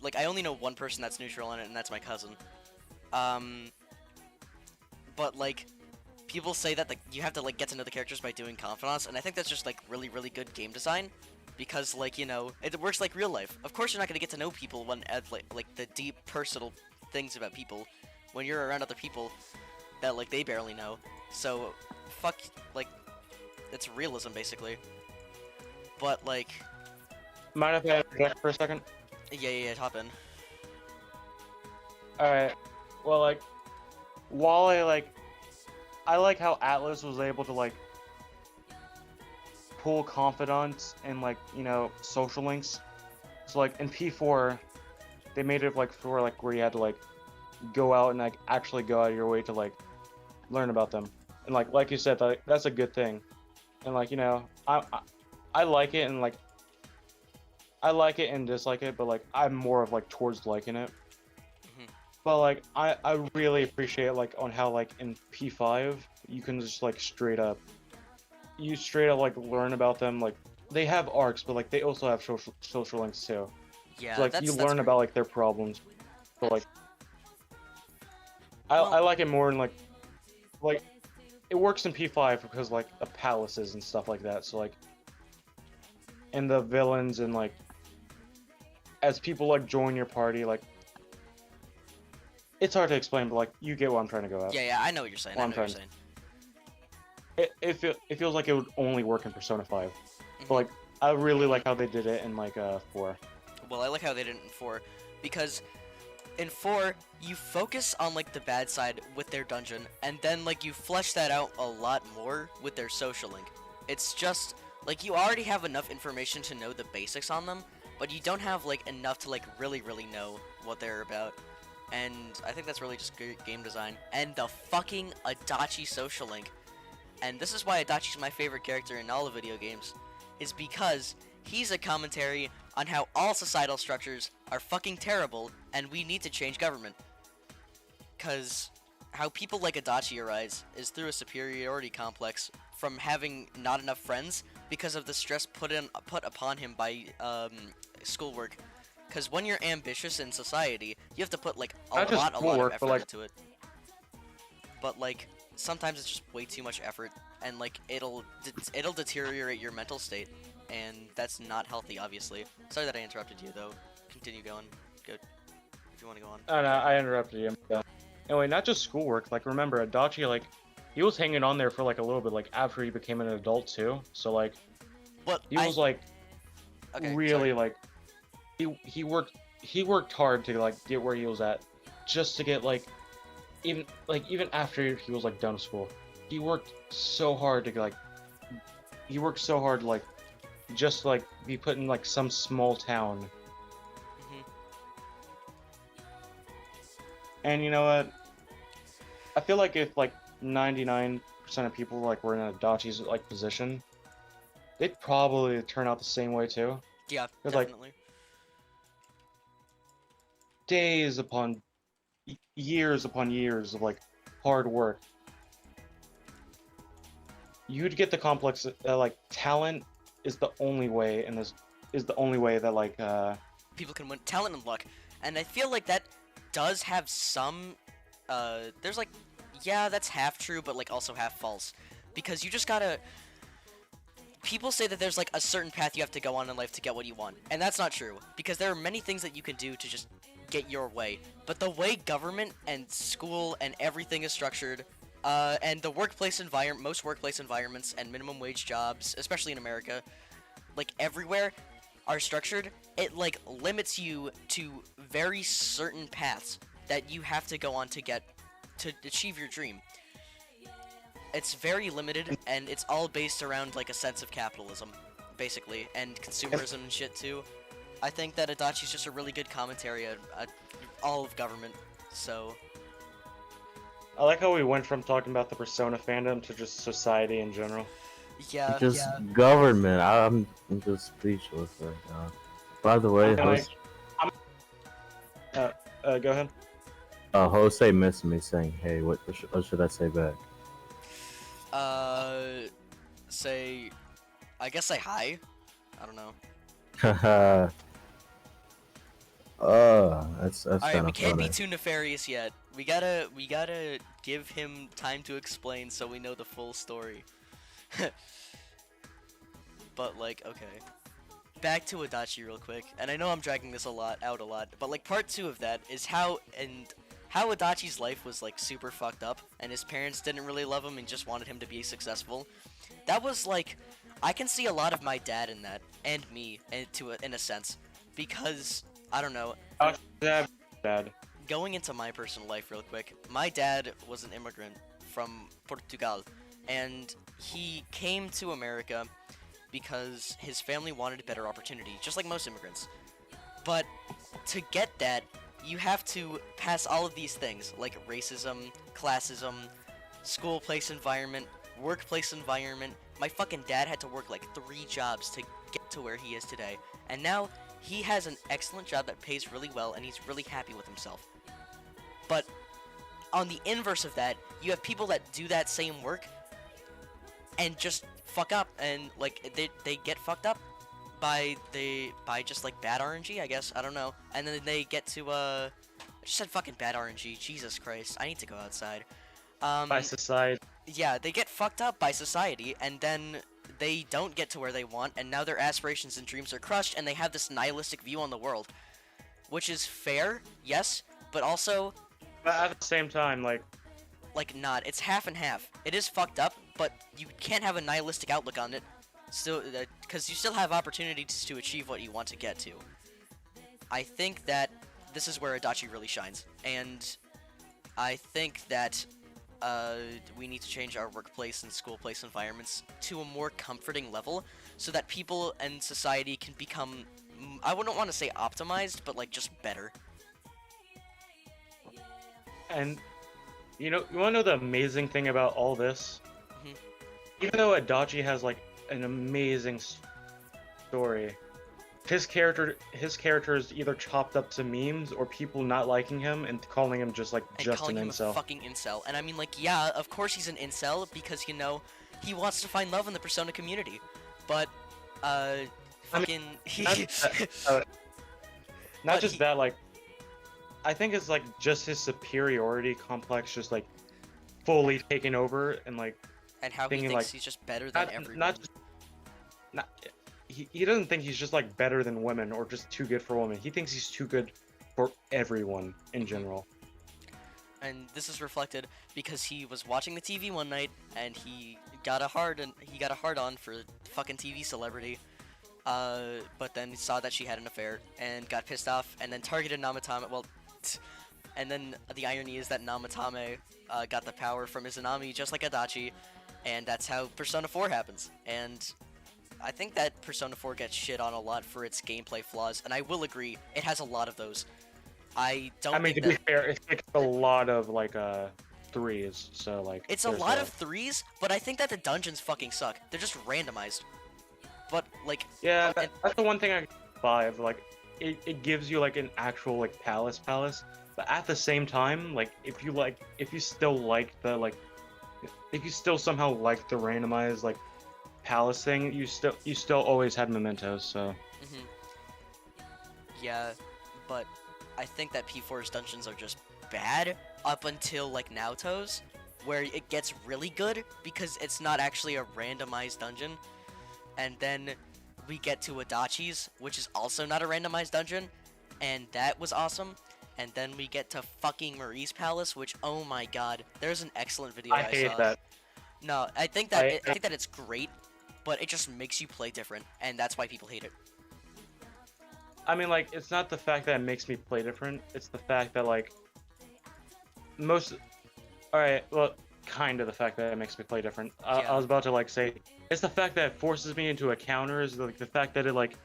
Like, I only know one person that's neutral on it, and that's my cousin. But, like, people say that like, you have to, like, get to know the characters by doing confidants, and I think that's just, like, really, really good game design. Because, like, it works like real life. Of course you're not gonna get to know people when, like, the deep, personal things about people when you're around other people that, like, they barely know. So, fuck, like, it's realism, basically. But, like... Mind if I interject for a second? Yeah, hop in. Alright. Well, like, while I like how Atlas was able to, like, pull confidants and, like, social links. So, like, in P4, they made it, like, for, like, where you had to, like, go out and, like, actually go out of your way to, like, learn about them. And, like you said, that's a good thing. And, like, I like it and, like, I like it and dislike it, but, like, I'm more of, like, towards liking it. But, like, I really appreciate, like, on how, like, in P5, you can just, like, straight up, like, learn about them. Like, they have arcs, but, like, they also have social links, too. Yeah, so, like, you learn about, like, their problems. But, like, I like it more in, like, it works in P5 because, like, the palaces and stuff like that. So, like, and the villains and, like, as people, like, join your party, like, it's hard to explain, but, like, you get what I'm trying to go at. Yeah, I know what you're saying. It feels like it would only work in Persona 5. But, like, I really like how they did it in, like, 4. Well, I like how they did it in 4, because in 4, you focus on, like, the bad side with their dungeon, and then, like, you flesh that out a lot more with their social link. It's just, like, you already have enough information to know the basics on them, but you don't have, like, enough to, like, really, really know what they're about. And I think that's really just great game design. And the fucking Adachi social link. And this is why Adachi's my favorite character in all the video games, is because he's a commentary on how all societal structures are fucking terrible and we need to change government. Cause how people like Adachi arise is through a superiority complex from having not enough friends because of the stress put upon him by schoolwork. Because when you're ambitious in society, you have to put like a lot of effort into it. But like sometimes it's just way too much effort, and like it'll deteriorate your mental state, and that's not healthy, obviously. Sorry that I interrupted you, though. Continue going. Good. If you want to go on. Oh no, I interrupted you. Yeah. Anyway, not just schoolwork. Like remember, Adachi like he was hanging on there for like a little bit, like after he became an adult too. So like, he was like really like. He worked hard to like get where he was at, just to get like even after he was like done with school, he worked so hard to like just to, like, be put in like some small town. Hmm. And you know what? I feel like if like 99% of people like were in Adachi's like position, they'd probably turn out the same way too. Yeah, Because like definitely. days upon years upon years of like hard work, you'd get the complex that like talent is the only way, and this is the only way that like People can win talent and luck, and I feel like that does have some. There's like, yeah, that's half true, but like also half false, because you just gotta. People say that there's like a certain path you have to go on in life to get what you want, and that's not true, because there are many things that you can do to just get your way. But the way government and school and everything is structured, and the workplace environment, most workplace environments and minimum wage jobs, especially in America, like everywhere, are structured, it like limits you to very certain paths that you have to go on to get to achieve your dream. It's very limited, and it's all based around like a sense of capitalism, basically, and consumerism and shit too. I think that Adachi's just a really good commentary at all of government. So I like how we went from talking about the Persona fandom to just society in general. yeah, Just government. I'm just speechless right now. By the way, Can I? Go ahead. Jose missed me saying, "Hey, what should I say back?" uh, say, I guess say hi. I don't know. Haha. That's All right, kind we of can't be funny. too nefarious yet. We gotta give him time to explain so we know the full story. But like, okay. Back to Adachi real quick, and I know I'm dragging this out a lot, but like part two of that is how Adachi's life was like super fucked up, and his parents didn't really love him and just wanted him to be successful. That was like, I can see a lot of my dad in that, and me, in a sense, because I don't know. Dad. Going into my personal life real quick, my dad was an immigrant from Portugal, and he came to America because his family wanted a better opportunity, just like most immigrants. But to get that, you have to pass all of these things, like racism, classism, school place environment, workplace environment. My fucking dad had to work like 3 jobs to get to where he is today. And now he has an excellent job that pays really well, and he's really happy with himself. But on the inverse of that, you have people that do that same work and just fuck up, and like they get fucked up by just like bad RNG, I guess. I don't know. And then they get to I just said fucking bad RNG. Jesus Christ. I need to go outside. By society. Yeah, they get fucked up by society, and then they don't get to where they want, and now their aspirations and dreams are crushed, and they have this nihilistic view on the world, which is fair, yes, but also But at the same time, like, not. It's half and half. It is fucked up, but you can't have a nihilistic outlook on it, still, because you still have opportunities to achieve what you want to get to. I think that this is where Adachi really shines, and I think that we need to change our workplace and school place environments to a more comforting level, so that people and society can become, I wouldn't want to say optimized, but like just better. and you know, you want to know the amazing thing about all this? Mhm. Even though Adachi has like an amazing story, his character is either chopped up to memes or people not liking him and calling him just like And just calling an him incel. a fucking incel. And I mean, like, yeah, of course he's an incel because, he wants to find love in the Persona community. But, fucking... Not But just he- that, like, I think it's like just his superiority complex just like fully taken over, and like and how he thinking, thinks like, he's just better than everyone. not he doesn't think he's just like better than women or just too good for women. He thinks he's too good for everyone in general. And this is reflected because he was watching the TV one night and he got a hard on for fucking TV celebrity. But then he saw that she had an affair and got pissed off and then targeted Namatame. Well, and then the irony is that Namatame got the power from Izanami just like Adachi, and that's how Persona 4 happens. And I think that Persona 4 gets shit on a lot for its gameplay flaws, and I will agree, it has a lot of those. I don't I mean, think to that be fair, it's a lot of like threes, so like it's a there's lot that. of threes, but I think that the dungeons fucking suck. They're just randomized. But like, Yeah, and that's the one thing I five like it gives you like an actual like palace, but at the same time, like if you still like the like if you still somehow like the randomized like palace thing, you still always had mementos. So mhm, yeah, but I think that P4's dungeons are just bad up until like Naoto's, where it gets really good because it's not actually a randomized dungeon, and then we get to Adachi's, which is also not a randomized dungeon, and that was awesome. And then we get to fucking Marie's Palace, which, oh my god, there's an excellent video I I hate saw. that. No, I think that it's great, but it just makes you play different, and that's why people hate it. I mean, like it's not the fact that it makes me play different. It's the fact that like most. All right, well, kind of the fact that it makes me play different. Yeah. I was about to like say it's the fact that it forces me into a counter. Is like the fact that it like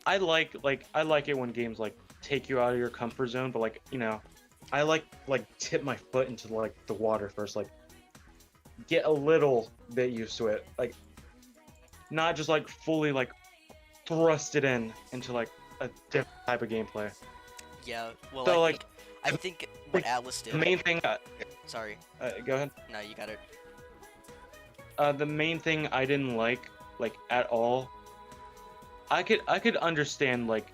I like it when games like take you out of your comfort zone, but like I like tip my foot into like the water first, like get a little bit used to it, like not just like fully like thrust it into like a different type of gameplay. Yeah, well, So I think what Atlas did. the main thing. Sorry, Go ahead. no, you got it. The main thing I didn't like at all. I could understand like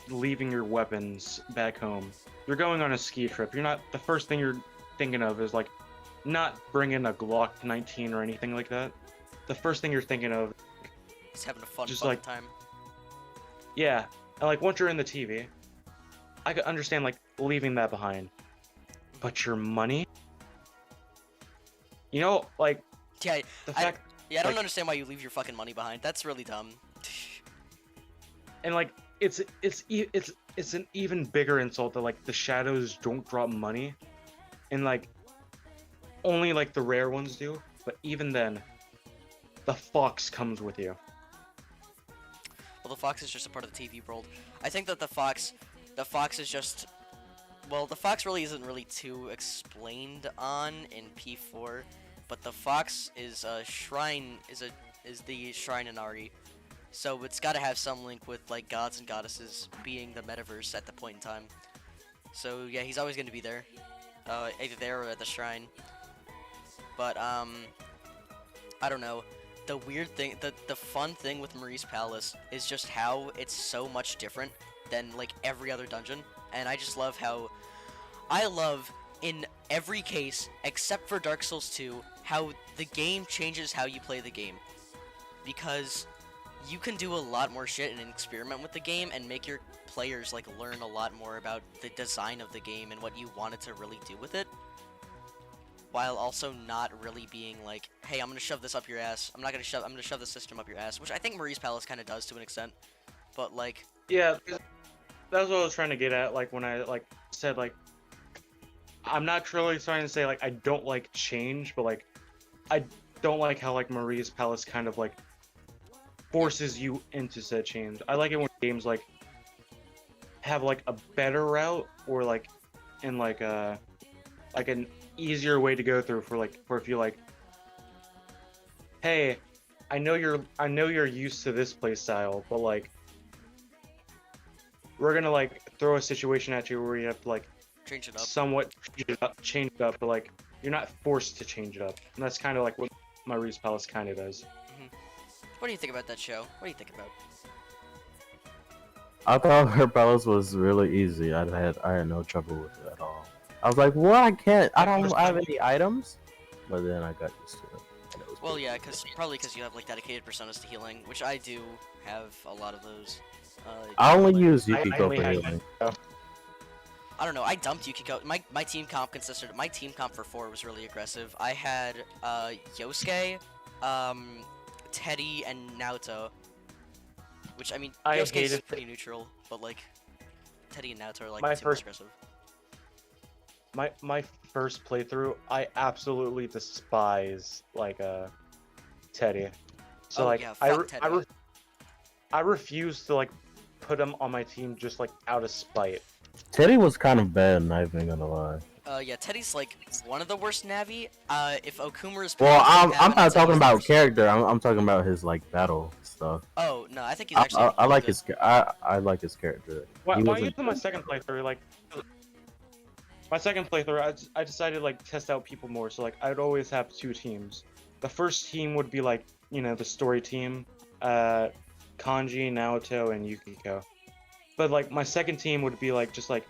leaving your weapons back home. You're going on a ski trip. You're not the first thing you're thinking of is like not bringing a Glock 19 or anything like that. The first thing you're thinking of, Just having a fun Just fucking like- time. yeah, and like once you're in the TV, I could understand like leaving that behind. But your money, like Yeah, the I fact don't like- understand why you leave your fucking money behind. That's really dumb. and like it's an even bigger insult that like the shadows don't drop money, and like only like the rare ones do. But even then, the fox comes with you. Well, the fox is just a part of the TV world. I think that the fox is just, well, the fox really isn't really too explained on in P4, but the fox is a shrine, is the shrine Inari, so it's got to have some link with like gods and goddesses being the metaverse at the point in time. So yeah, he's always going to be there, either there or at the shrine. But I don't know. The weird thing, the fun thing with Marie's Palace is just how it's so much different than like every other dungeon, and I just love how I love in every case except for Dark Souls 2 how the game changes how you play the game, because you can do a lot more shit and experiment with the game and make your players like learn a lot more about the design of the game and what you wanted to really do with it, while also not really being like, hey, I'm gonna shove this up your ass. I'm gonna shove the system up your ass, which I think Marie's Palace kind of does to an extent. But like, Yeah, that's what I was trying to get at. Like when I like said like, I'm not truly trying to say like I don't like change, but like I don't like how like Marie's Palace kind of like forces you into said change. I like it when games like have like a better route or like in like an easier way to go through for if you like, hey, I know you're used to this play style, but like we're gonna like throw a situation at you where you have to like change it up. somewhat change it up, but like you're not forced to change it up, and that's kind of like what Marie's Palace kind of does. What do you think about that show? What do you think about? I thought her palace was really easy. I had no trouble with it at all. I was like, what? I don't have any items, but then I got used to it. And it was Well, pretty yeah, easy. probably because you have like dedicated personas to healing, which I do have a lot of those. I only use I Yukiko only for had- healing. I don't know. I dumped Yukiko. My team comp for 4 was really aggressive. I had Yosuke, Teddy, and Naoto. Which I mean, I Yosuke's hated- pretty neutral, but like Teddy and Naoto are like My the two most first- aggressive. My first playthrough, I absolutely despise Teddy. So Oh, like yeah, I, fuck re- Teddy. I refuse to like put him on my team just like out of spite. Teddy was kind of bad, not even gonna lie. Yeah, Teddy's like one of the worst Navi. If Okumura's Well, powers didn't I'm happen, I'd not say talking he's the about worst. character. I'm talking about his like battle stuff. Oh no, I think he's actually I really like good. I like his character. Why He are wasn't. you in my second playthrough? Like my second playthrough, I decided to like test out people more. So like I'd always have two teams. The first team would be like the story team, Kanji, Naoto, and Yukiko. But like my second team would be like just like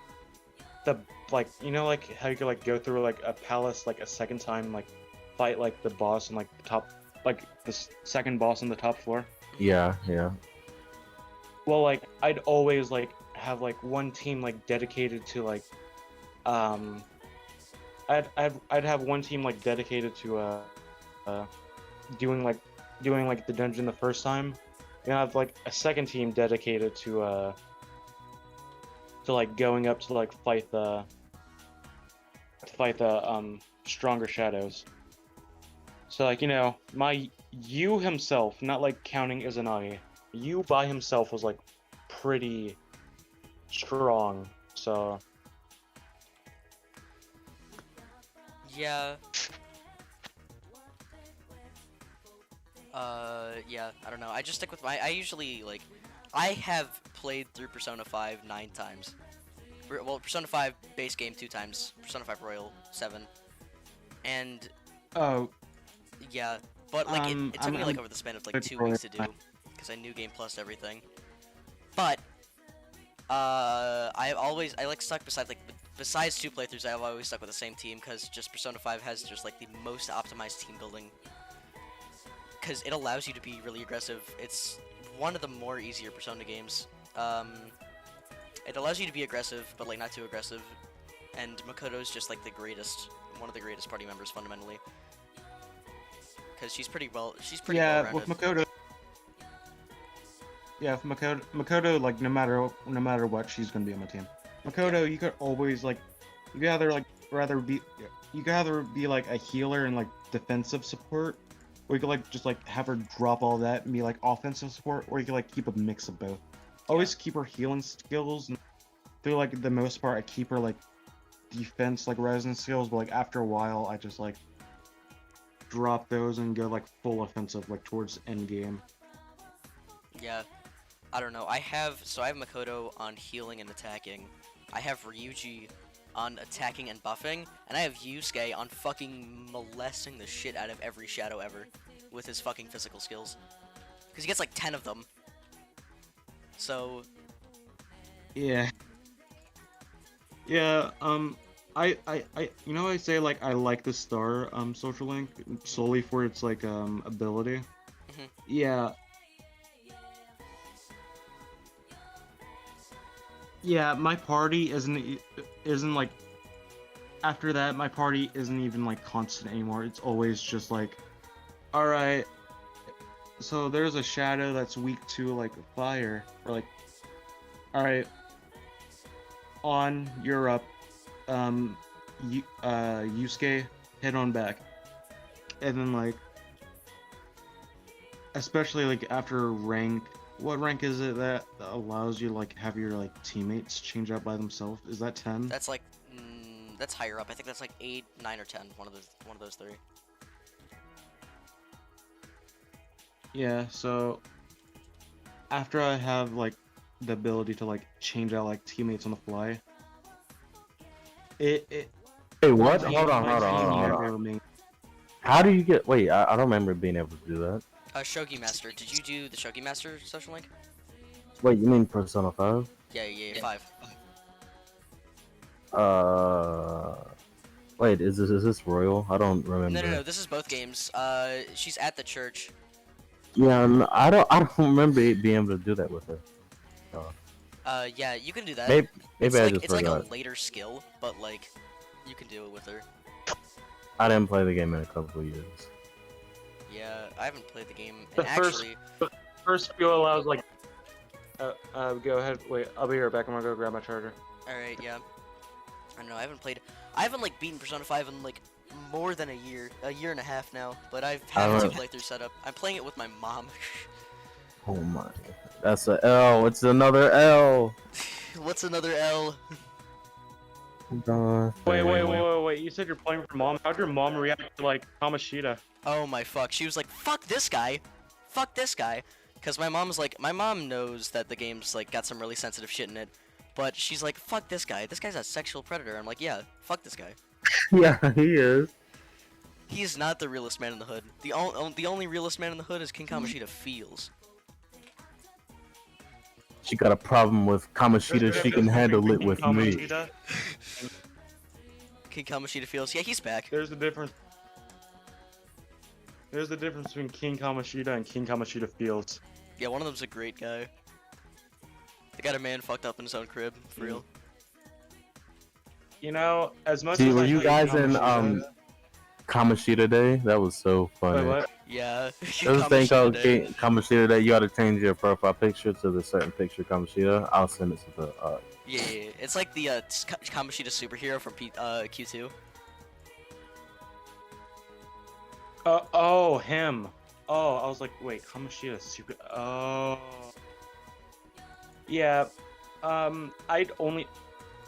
the like like how you could like go through like a palace like a second time, like fight like the boss and like the top, like the second boss on the top floor. Yeah, yeah. Well, like I'd always like have like one team like dedicated to like I'd have one team like dedicated to doing like the dungeon the first time, and I have like a second team dedicated to like going up to like fight the stronger shadows. So like my Yu himself, not like counting Izanagi, Yu by himself was like pretty strong. So Yeah. Yeah, I don't know. I just stick with I usually, like, I have played through Persona 5 9 times. Well, Persona 5 base game 2 times, Persona 5 Royal 7. And, oh yeah, but, like, it took me, like, I'm over the span of, like, good 2 for weeks it. to do, because I knew Game Plus everything. But, I like stuck besides 2 playthroughs, I've always stuck with the same team, because just Persona 5 has just, like, the most optimized team building. Because it allows you to be really aggressive. It's one of the more easier Persona games. It allows you to be aggressive, but, like, not too aggressive. And Makoto's just, like, one of the greatest party members, fundamentally. Because she's pretty yeah, well-rounded. with Makoto. Yeah, with Makoto, like no matter what, she's gonna be on my team. Makoto, you could always like, you could either be like a healer and like defensive support, or you could like just like have her drop all that and be like offensive support, or you could like keep a mix of both. Always keep her healing skills, and through like the most part, I keep her like defense like resonance skills, but like after a while, I just like drop those and go like full offensive like towards end game. Yeah. I don't know. I have Makoto on healing and attacking. I have Ryuji on attacking and buffing, and I have Yusuke on fucking molesting the shit out of every shadow ever with his fucking physical skills. Because he gets like 10 of them. So, Yeah. Yeah, I I say like I like the star social link solely for its like ability. Mhm. Yeah. Yeah, my party isn't like, after that my party isn't even like constant anymore. It's always just like, all right, so there's a shadow that's weak to like fire, or like, all right, on, you're up, Yusuke, head on back. And then like, especially like after rank, what rank is it that allows you to like have your like teammates change out by themselves? Is that 10? that's like, that's higher up. I think that's like 8, 9, or 10. One of those 3. Yeah, so after I have like the ability to like change out like teammates on the fly, it Hey, what? my Hold on, team hold on, hold on, never hold on. remains. How do you get? Wait, I don't remember being able to do that. Shogi Master. Did you do the Shogi Master social link? Wait, you mean Persona 5? Yeah, 5. Wait, is this Royal? I don't remember. No. This is both games. She's at the church. Yeah, no, I don't remember being able to do that with her. Yeah, you can do that. Maybe it's I like just it's like forgot. a later skill, but like you can do it with her. I didn't play the game in a couple of years. Yeah, I haven't played the game, The and first- actually, First skill allows like, go ahead. Wait, I'll be right back. I'm gonna go grab my charger. all right, yeah. I don't know. I haven't like beaten Persona 5 in like more than a year and a half now. But I've I had two don't- playthroughs set up. I'm playing it with my mom. Oh my. That's a L. It's another L. What's another L? Wait. You said you're playing for mom. How'd your mom react to like Kamoshida? Oh my fuck. She was like, fuck this guy. Fuck this guy. Because my mom knows that the game's like got some really sensitive shit in it. But she's like, fuck this guy. This guy's a sexual predator. I'm like, yeah, fuck this guy. Yeah, he is. He's not the realest man in the hood. The only realest man in the hood is King Kamoshida feels. She got a problem with Kamoshida. She can handle it with me. Kamoshida. King Kamoshida feels. Yeah, he's back. There's the difference. There's the difference between King Kamoshida and King Kamoshida Fields. Yeah, one of them's a great guy. They got a man fucked up in his own crib, for real. You know, as much See, as were I you hate guys in Kamoshida- Kamoshida Day? That was so funny. Wait, what? Yeah. There's a thing Kamoshida called Day. Kamoshida Day. You gotta change your profile picture to the certain picture Kamoshida. I'll send it to the. Yeah. It's like the Kamoshida superhero from Q2. Oh, him. Oh, I was like, wait, Kamoshida super. Oh. Yeah. I'd only.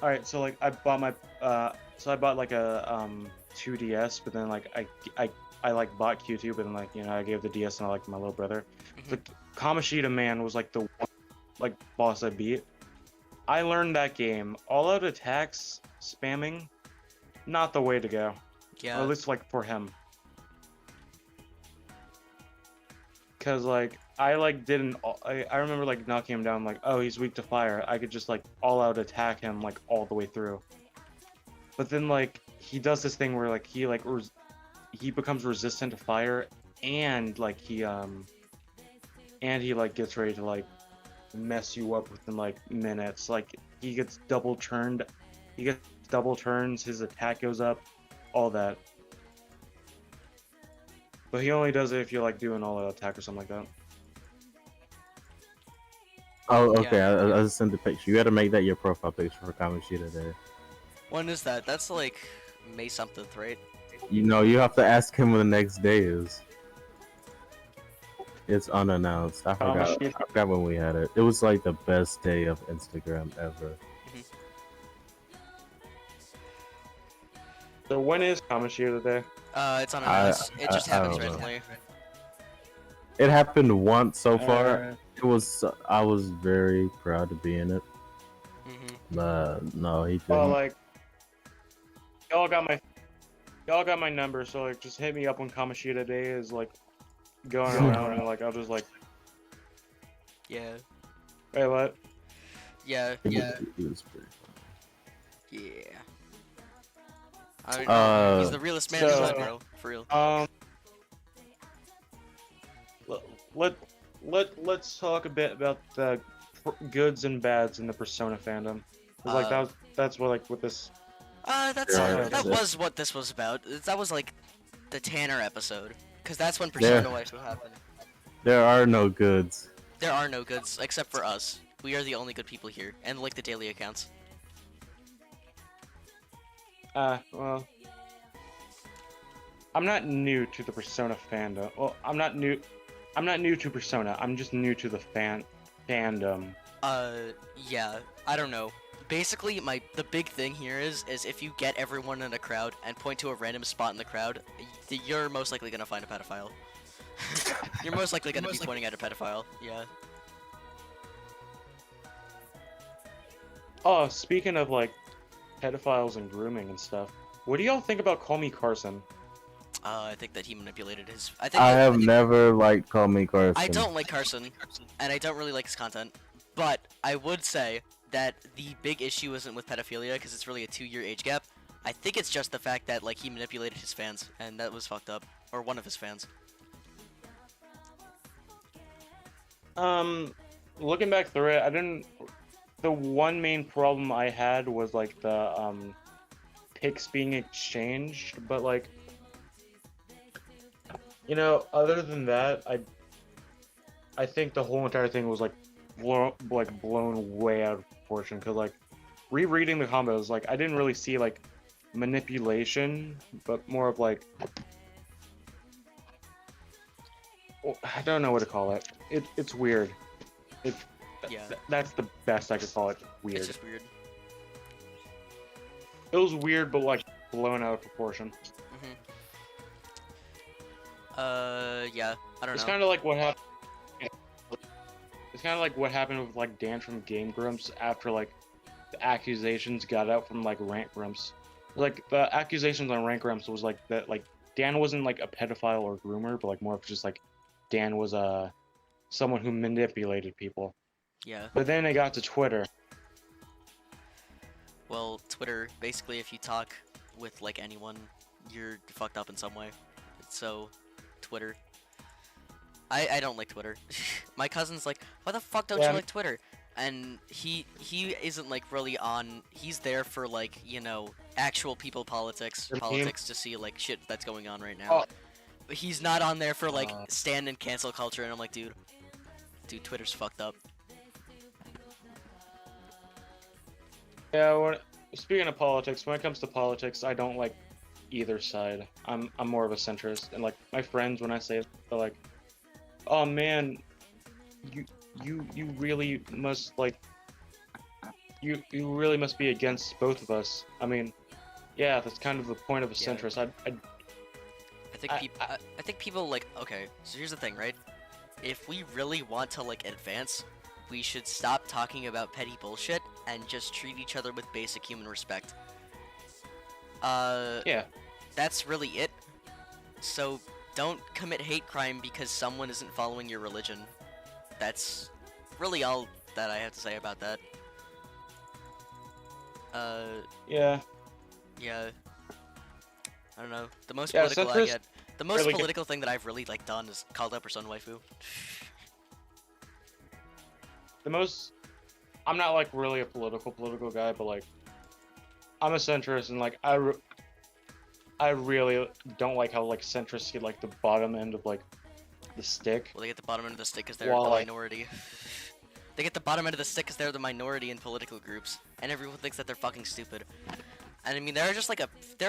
All right, so like I bought my so I bought like a 2DS, but then like I like bought Q2, but then like I gave the DS to like my little brother. Mhm. The Kamoshida man was like the one like boss I beat. I learned that game. All out attacks spamming, not the way to go. Or Yeah. at least like for him. Cause like I like didn't I remember like knocking him down like, oh, he's weak to fire. I could just like all out attack him like all the way through. But then like he does this thing where like he becomes resistant to fire, and like he like gets ready to like mess you up within like minutes. Like he gets double turned, his attack goes up, all that. But he only does it if you're like doing all out attack or something like that. Oh, okay. Yeah. I just sent the picture. You gotta make that your profile picture for Kamoshida Day. When is that? That's like May something, right? You have to ask him when the next day is. It's unannounced. I forgot when we had it. It was like the best day of Instagram ever. So when is Kamoshida Day? It's unannounced. It just I happens don't know. randomly. It happened once so far. Uh, I was very proud to be in it. Mhm. But no, he didn't. Well, like y'all got my number, so like just hit me up when Kamoshida Day is like going around, and like I'll just like, Yeah. wait, what? Yeah. It Yeah. was pretty Yeah. I mean, Uh, he's the realest man in the so- hood, bro. For real. Let's talk a bit about the goods and bads in the Persona fandom. 'Cause, like that's what like with this. That's Yeah, that yeah. was what this was about. That was like the Tanner episode, because that's when Persona Yeah. Life will happen. There are no goods. There are no goods except for us. We are the only good people here, and like the daily accounts. Well, I'm not new to the Persona fandom. Well, I'm not new to Persona. I'm just new to the fandom. Yeah, I don't know. Basically, the big thing here is if you get everyone in a crowd and point to a random spot in the crowd, you're most likely gonna find a pedophile. You're most likely gonna be pointing at a pedophile. Yeah. Oh, speaking of like pedophiles and grooming and stuff, what do y'all think about Call Me Carson? I think that he manipulated his. I think I that- have never liked Call Me Carson. I don't like Carson, and I don't really like his content. But I would say that the big issue isn't with pedophilia, because it's really a 2-year age gap. I think it's just the fact that like he manipulated his fans, and that was fucked up, or one of his fans. Looking back through it, the one main problem I had was like the pics being exchanged, but like, other than that, I think the whole entire thing was like blown way out of proportion, because like rereading the combos, like I didn't really see like manipulation, but more of like, well, I don't know what to call it. It's weird. It Yeah. that's the best I could call it. It's Weird. just weird. It was weird, but like blown out of proportion. Yeah. I don't It's know. kind of like what happened. It's kind of like what happened with like Dan from Game Grumps after like the accusations got out from like Rant Grumps. Like the accusations on Rant Grumps was like that like Dan wasn't like a pedophile or groomer, but like more of just like Dan was someone who manipulated people. Yeah. But then it got to Twitter. Well, Twitter, basically, if you talk with like anyone, you're fucked up in some way. So, Twitter. I don't like Twitter. My cousin's like, why the fuck don't Yeah. you like Twitter? And he isn't like really on. He's there for like, you know, actual people politics Your meme? politics to see like shit that's going on right now. Oh. But he's not on there for like Uh. stand and cancel culture. And I'm like, dude, Twitter's fucked up. Yeah, speaking of politics, when it comes to politics, I don't like either side. I'm more of a centrist, and like my friends, when I say it, they're like, "Oh man, you really must like, you really must be against both of us." I mean, yeah, that's kind of the point of a Yeah. centrist. I think people like, okay, so here's the thing, right? If we really want to like advance, we should stop talking about petty bullshit and just treat each other with basic human respect. Yeah, That's really it. So don't commit hate crime because someone isn't following your religion. That's really all that I have to say about that. yeah. Yeah. I don't know. The most Yeah, political I centrist get. The most really get- political thing that I've really like done is called out Persona Waifu. The most, I'm not like really a political guy, but like, I'm a centrist, and like I really don't like how like centrists get like the bottom end of like the stick. Well, they get the bottom end of the stick because they're Well, the like- minority. They get the bottom end of the stick because they're the minority in political groups, and everyone thinks that they're fucking stupid. And I mean, there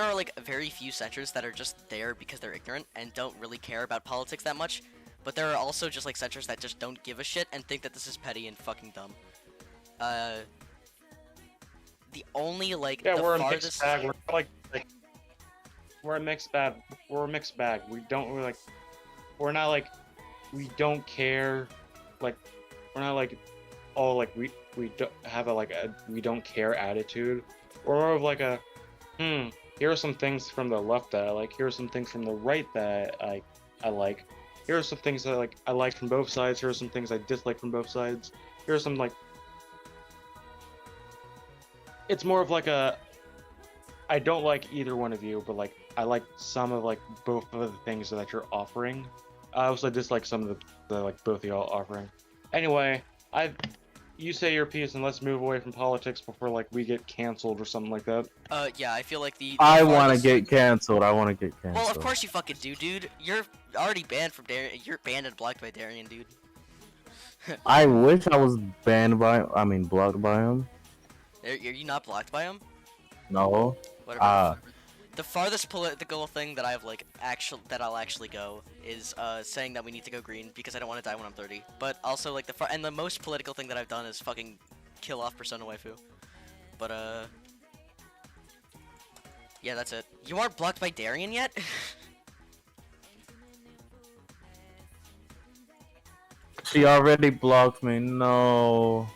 are like very few centrists that are just there because they're ignorant and don't really care about politics that much. But there are also just like centrists that just don't give a shit and think that this is petty and fucking dumb. The only like Yeah, the we're a farthest. mixed bag. We're not, like we're a mixed bag. We're a mixed bag. We don't we're like we're not like we don't care. Like we're not like all like we don't have a like a we don't care attitude. We're more of like a here are some things from the left that I like. Here are some things from the right that I like. Here are some things that I like from both sides. Here are some things I dislike from both sides. Here are some like. It's more of like a. I don't like either one of you, but like I like some of like both of the things that you're offering. I also dislike some of the like both of y'all offering. Anyway, you say your piece and let's move away from politics before like we get canceled or something like that. Yeah, I feel like the I want to farthest- get canceled. I want to get canceled. Well, of course you fucking do, dude. You're already banned from Darien. You're banned and blocked by Darien, dude. I wish I was banned by. I mean, blocked by him. Are you not blocked by him? No. Whatever. The farthest political thing that I've like I'll actually go is saying that we need to go green because I don't want to die when I'm 30. But also like and the most political thing that I've done is fucking kill off Persona Waifu. But yeah, that's it. You aren't blocked by Darien yet? She already blocked me. No.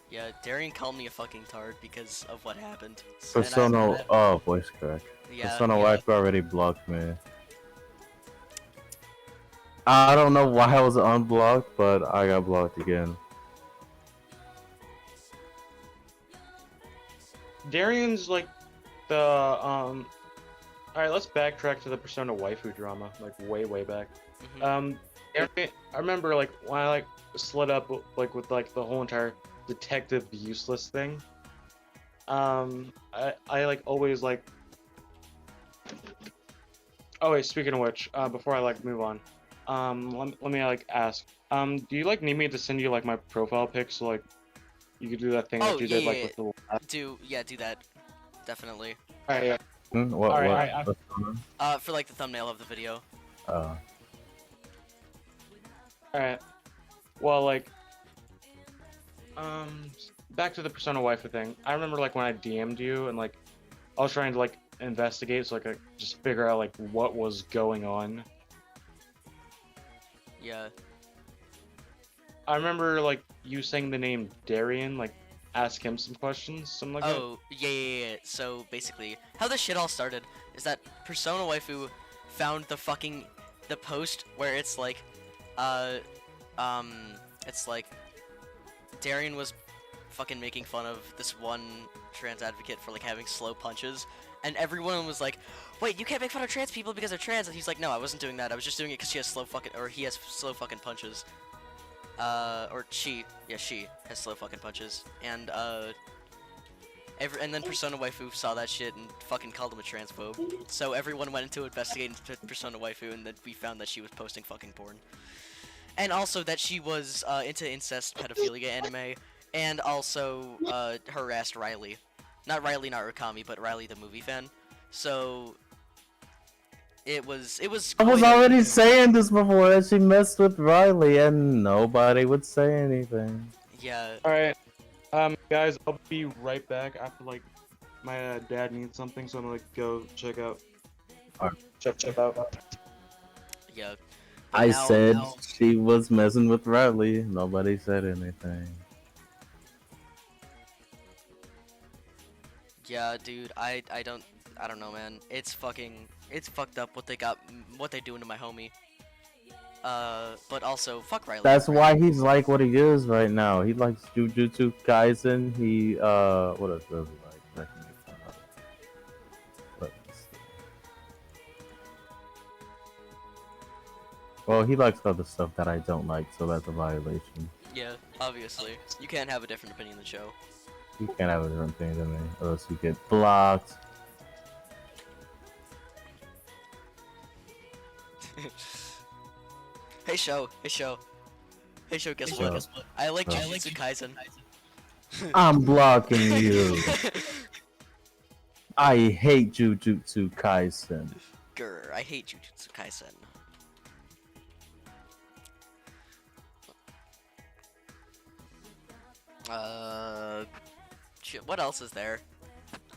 Yeah, Darien called me a fucking tard because of what happened. Persona. Oh, voice crack. Yeah, Persona yeah. wife already blocked me. I don't know why I was unblocked, but I got blocked again. Darian's like the Alright, let's backtrack to the Persona waifu drama, like way back. Mhm. Darian, I remember like when I like slid up like with like the whole entire detective useless thing. I like always like. Oh wait, speaking of which, before I like move on, let me like ask, do you like need me to send you like my profile pic so like you could do that thing Oh, that you did like yeah, with the do that, definitely. Alright, yeah. What? Alright, What's going on? For like the thumbnail of the video. alright. Well, like, back to the Persona waifu thing. I remember like when I DM'd you and like I was trying to like investigate so I could just figure out like what was going on. Yeah. I remember like you saying the name Darian, like ask him some questions, something like that. Oh, yeah. So basically, how this shit all started is that Persona Waifu found the post where it's like, it's like Darian was fucking making fun of this one trans advocate for like having slow punches, and everyone was like, "Wait, you can't make fun of trans people because they're trans." And he's like, "No, I wasn't doing that. I was just doing it because he has slow fucking punches." Or she has slow fucking punches, and and then Persona Waifu saw that shit and fucking called him a transphobe. So everyone went into investigate into Persona Waifu, and then we found that she was posting fucking porn, and also that she was into incest pedophilia anime, and also harassed Riley, not Rukami, but Riley the movie fan. So it was. I was quite already saying this before that she messed with Riley and nobody would say anything. Yeah. Alright. Guys, I'll be right back after like my dad needs something, so I'm gonna like go check out. Alright. Check out. Yeah. I Now- said now- she was messing with Riley. Nobody said anything. Yeah, dude, I don't know, man. It's fucked up what they doing to my homie. But also, fuck Riley. That's why he's like what he is right now. He likes Jujutsu Kaisen. He what else does he like? That can make fun of. Let's see. Well, he likes other stuff that I don't like, so that's a violation. Yeah, obviously. You can't have a different opinion than show. You can't have a different thing than me, or else you get blocked. Hey, show. Guess Show. what? I like Show. Jujutsu Kaisen. I'm blocking you. I hate Jujutsu Kaisen. Grr, I hate Jujutsu Kaisen. Shit, what else is there?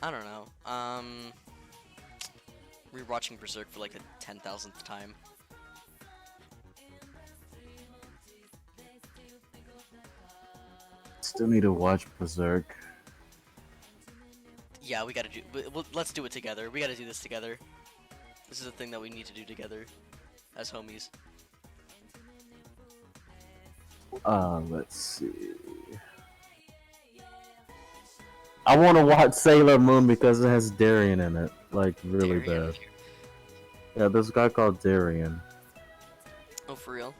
I don't know. Rewatching Berserk for like the 10,000th time. Still need to watch Berserk. Yeah, we gotta do. Let's do it together. We gotta do this together. This is a thing that we need to do together, as homies. Let's see. I want to watch Sailor Moon because it has Darien in it. Like, really Darien? bad. Yeah, there's a guy called Darien. Oh, for real?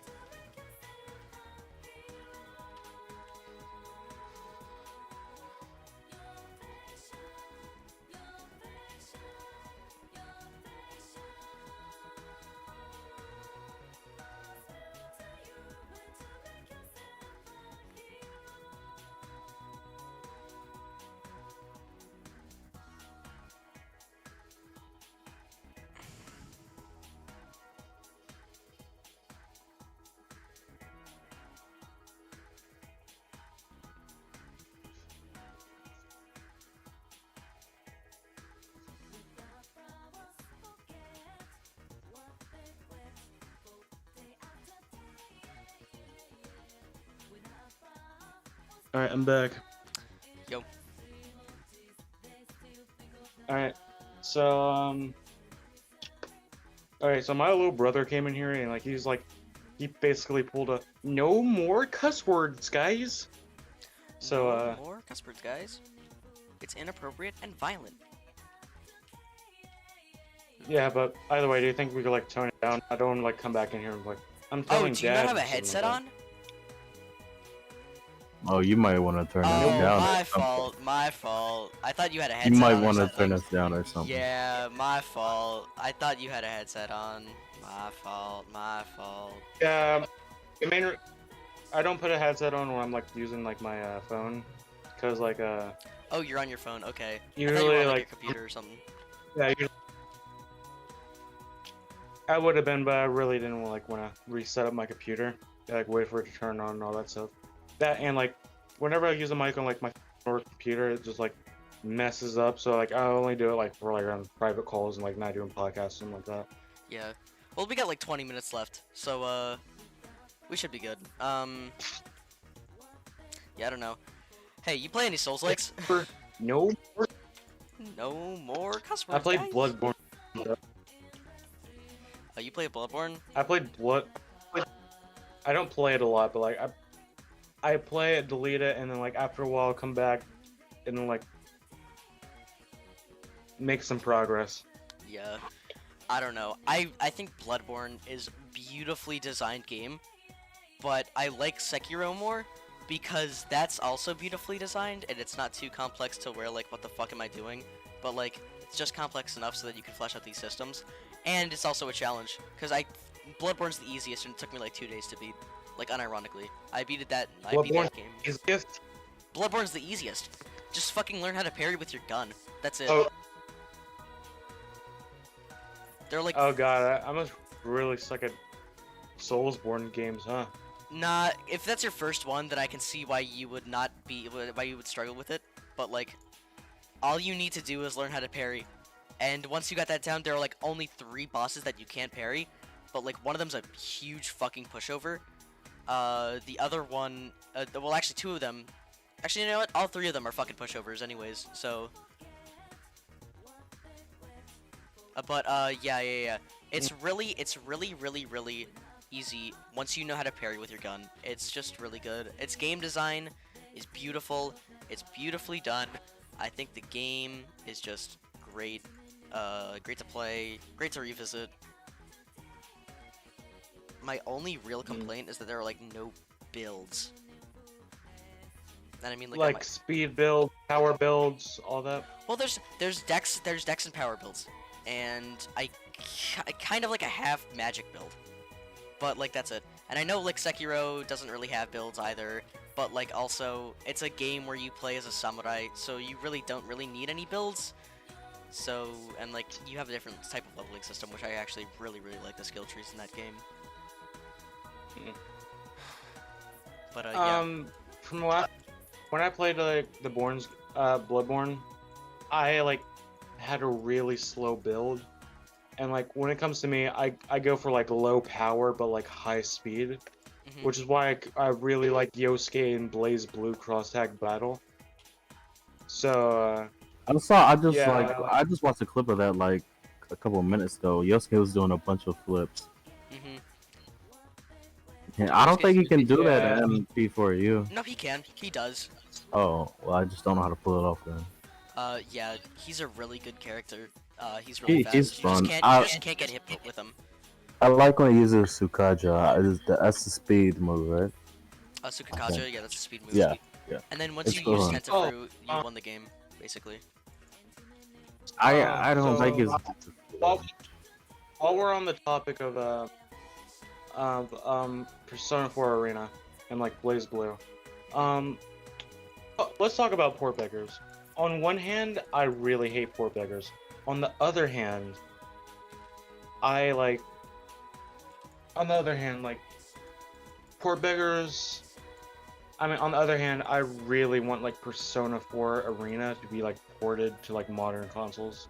Alright, I'm back. Yo. Alright, so, alright, so my little brother came in here and, like, he basically pulled a, no more cuss words, guys! So, No more cuss words, guys. It's inappropriate and violent. yeah, but either way, do you think we could, like, tone it down? I don't want to, like, come back in here and, like, I'm Oh, telling do you Dad not have a and stuff headset like on? Oh, you might want to turn Oh, us down. my or something. fault. My fault. I thought you had a headset You might on or want to something. turn us down or something. Yeah, my fault. I thought you had a headset on. My fault. My fault. that. Yeah, I don't put a headset on when I'm, like, using, like, my, phone. Because, like, Oh, you're on your phone. Okay. I thought you usually, were on, like, your computer or something. Yeah, I would have been, but I really didn't want to reset up my computer, like wait for it to turn on and all that stuff. That and like whenever I use a mic on like my work computer, it just like messes up. So like I only do it like for like on private calls and like not doing podcasts and like that. Yeah. Well, we got like 20 minutes left, so we should be good. Yeah, I don't know. Hey, you play any Souls likes? No, No more I customers, played guys. Bloodborne. You play Bloodborne? I played Blood. I don't play it a lot, but like I play it, delete it, and then like after a while come back and then like make some progress. Yeah. I don't know. I think Bloodborne is a beautifully designed game, but I like Sekiro more because that's also beautifully designed and it's not too complex to where like what the fuck am I doing? But like it's just complex enough so that you can flesh out these systems. And it's also a challenge because Bloodborne's the easiest and it took me like 2 days to beat. Like unironically. I beat that game. Easiest. Bloodborne's the easiest. Just fucking learn how to parry with your gun. That's it. Oh. They're like Oh god, I must really suck at Soulsborne games, huh? Nah, if that's your first one, then I can see why you would why you would struggle with it. But like, all you need to do is learn how to parry. And once you got that down, there are like only 3 bosses that you can't parry. But like, one of them's a huge fucking pushover. The other one, well actually 2 of them, actually you know what? All 3 of them are fucking pushovers anyways, so. Yeah. It's really easy once you know how to parry with your gun. It's just really good. Its game design is beautiful. It's beautifully done. I think the game is just great. Great to play, great to revisit. My only real complaint is that there are like no builds. And I mean like speed build, power builds, all that. Well, there's Dex and power builds, and I kind of like a half magic build, but like that's it. And I know like Sekiro doesn't really have builds either, but like also it's a game where you play as a samurai, so you really don't really need any builds. So and like you have a different type of leveling system, which I actually really like the skill trees in that game. But yeah. From when I played like the Bloodborne, I like had a really slow build, and like when it comes to me, I go for like low power but like high speed, which is why I really like Yosuke and Blaze Blue cross tag battle. So I just watched a clip of that like a couple of minutes ago. Yosuke was doing a bunch of flips. Yeah, I don't think he can do that in P4U. No, he can. He does. Oh, well, I just don't know how to pull it off then. Yeah, he's a really good character. He's really fast. He's fun. You just can't get hit with him. I like when he uses Sukaja. That's the speed move, right? Sukakaja, yeah, that's a speed move. Yeah. And then once you use Tentafru, you won the game, basically. I don't like his. While we're on the topic of Persona 4 Arena and like Blaze Blue, let's talk about port beggars. On one hand, I really hate port beggars. On the other hand, port beggars. I mean, on the other hand, I really want like Persona 4 Arena to be like ported to like modern consoles.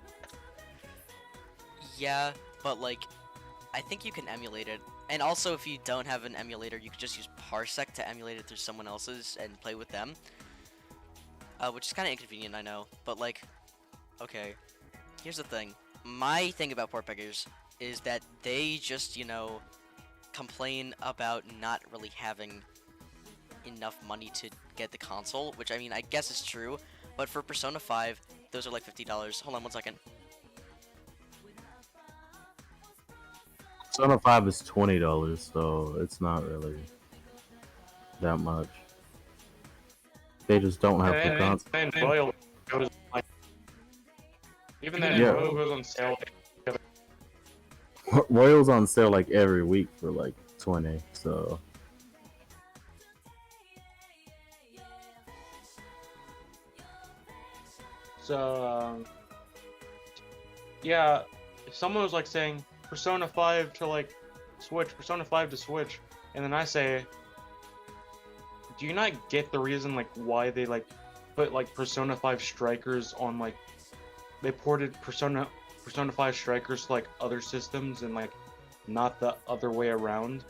Yeah, but like, I think you can emulate it. And also, if you don't have an emulator, you could just use Parsec to emulate it through someone else's and play with them. Which is kind of inconvenient, I know. But like, okay, here's the thing. My thing about port beggars is that they just, you know, complain about not really having enough money to get the console, which I mean, I guess is true. But for Persona 5, those are like $50. Hold on one second. Persona 5 is $20, so it's not really that much. They just don't have the console. And Royal goes like, even then, Royal goes on sale. Royal's on sale like every week for like 20, so. yeah, if someone was like saying Persona 5 to like Switch, Persona 5 to Switch, and then I say, do you not get the reason like why they like put like Persona 5 Strikers on like they ported Persona 5 Strikers to like other systems and like not the other way around?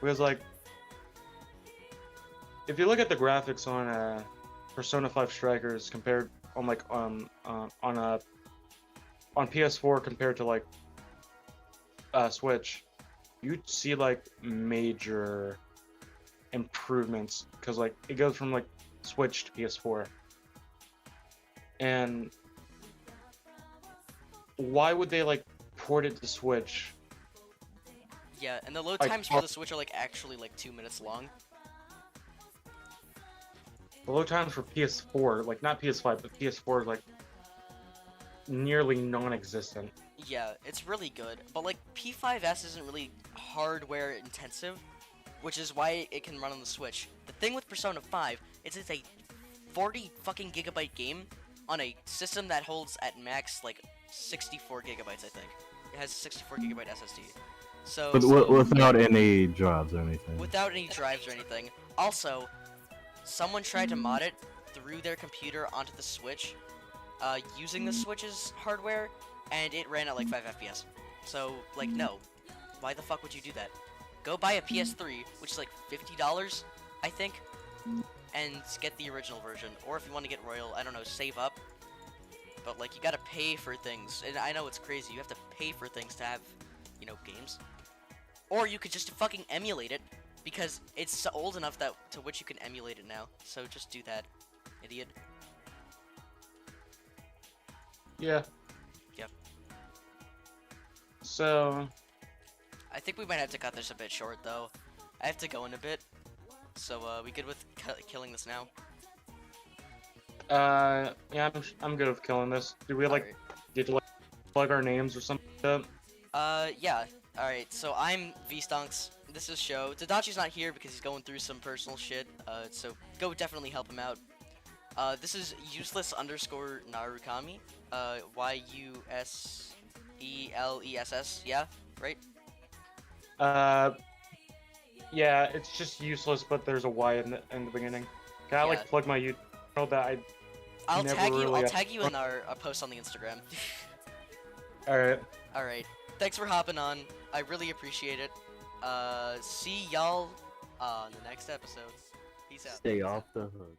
Because like if you look at the graphics on Persona 5 Strikers compared on like on PS4 compared to like Switch, you'd see like major improvements because like it goes from like Switch to PS4. And why would they like port it to Switch? Yeah, and the load Like, times for the Switch are like actually like 2 minutes long. The load times for PS4, like not PS5, but PS4 is like nearly non-existent. Yeah, it's really good, but like P5S isn't really hardware intensive, which is why it can run on the Switch. The thing with Persona 5 is it's a 40 fucking gigabyte game on a system that holds at max like 64 gigabytes, I think. It has 64 gigabyte SSD. So, But without any drives or anything. without any drives or anything. Also, someone tried to mod it through their computer onto the Switch, using the Switch's hardware, and it ran at like 5 FPS. So, like, no. Why the fuck would you do that? Go buy a PS3, which is like $50, I think, and get the original version. Or if you want to get Royal, I don't know, save up. But, like, you gotta pay for things. And I know it's crazy. You have to pay for things to have, you know, games. Or you could just fucking emulate it, because it's old enough that to which you can emulate it now. So just do that, idiot. Yeah. Yep. So I think we might have to cut this a bit short, though. I have to go in a bit. So, we good with killing this now? yeah, I'm good with killing this. Do we like Alright. did you like plug our names or something like that? Yeah. Alright, so I'm V-Stonks. This is Sho. Tadachi's not here because he's going through some personal shit, so go definitely help him out. This is Yuseless underscore Narukami. Yuseless, yeah? Right? Yeah, it's just useless, but there's a Y in the beginning. Can I Yeah. like plug my YouTube channel that I I'll never tag you. really I'll tag you in our post on the Instagram. Alright. All right. Thanks for hopping on. I really appreciate it. See y'all on the next episode. Peace out. Stay off the hook.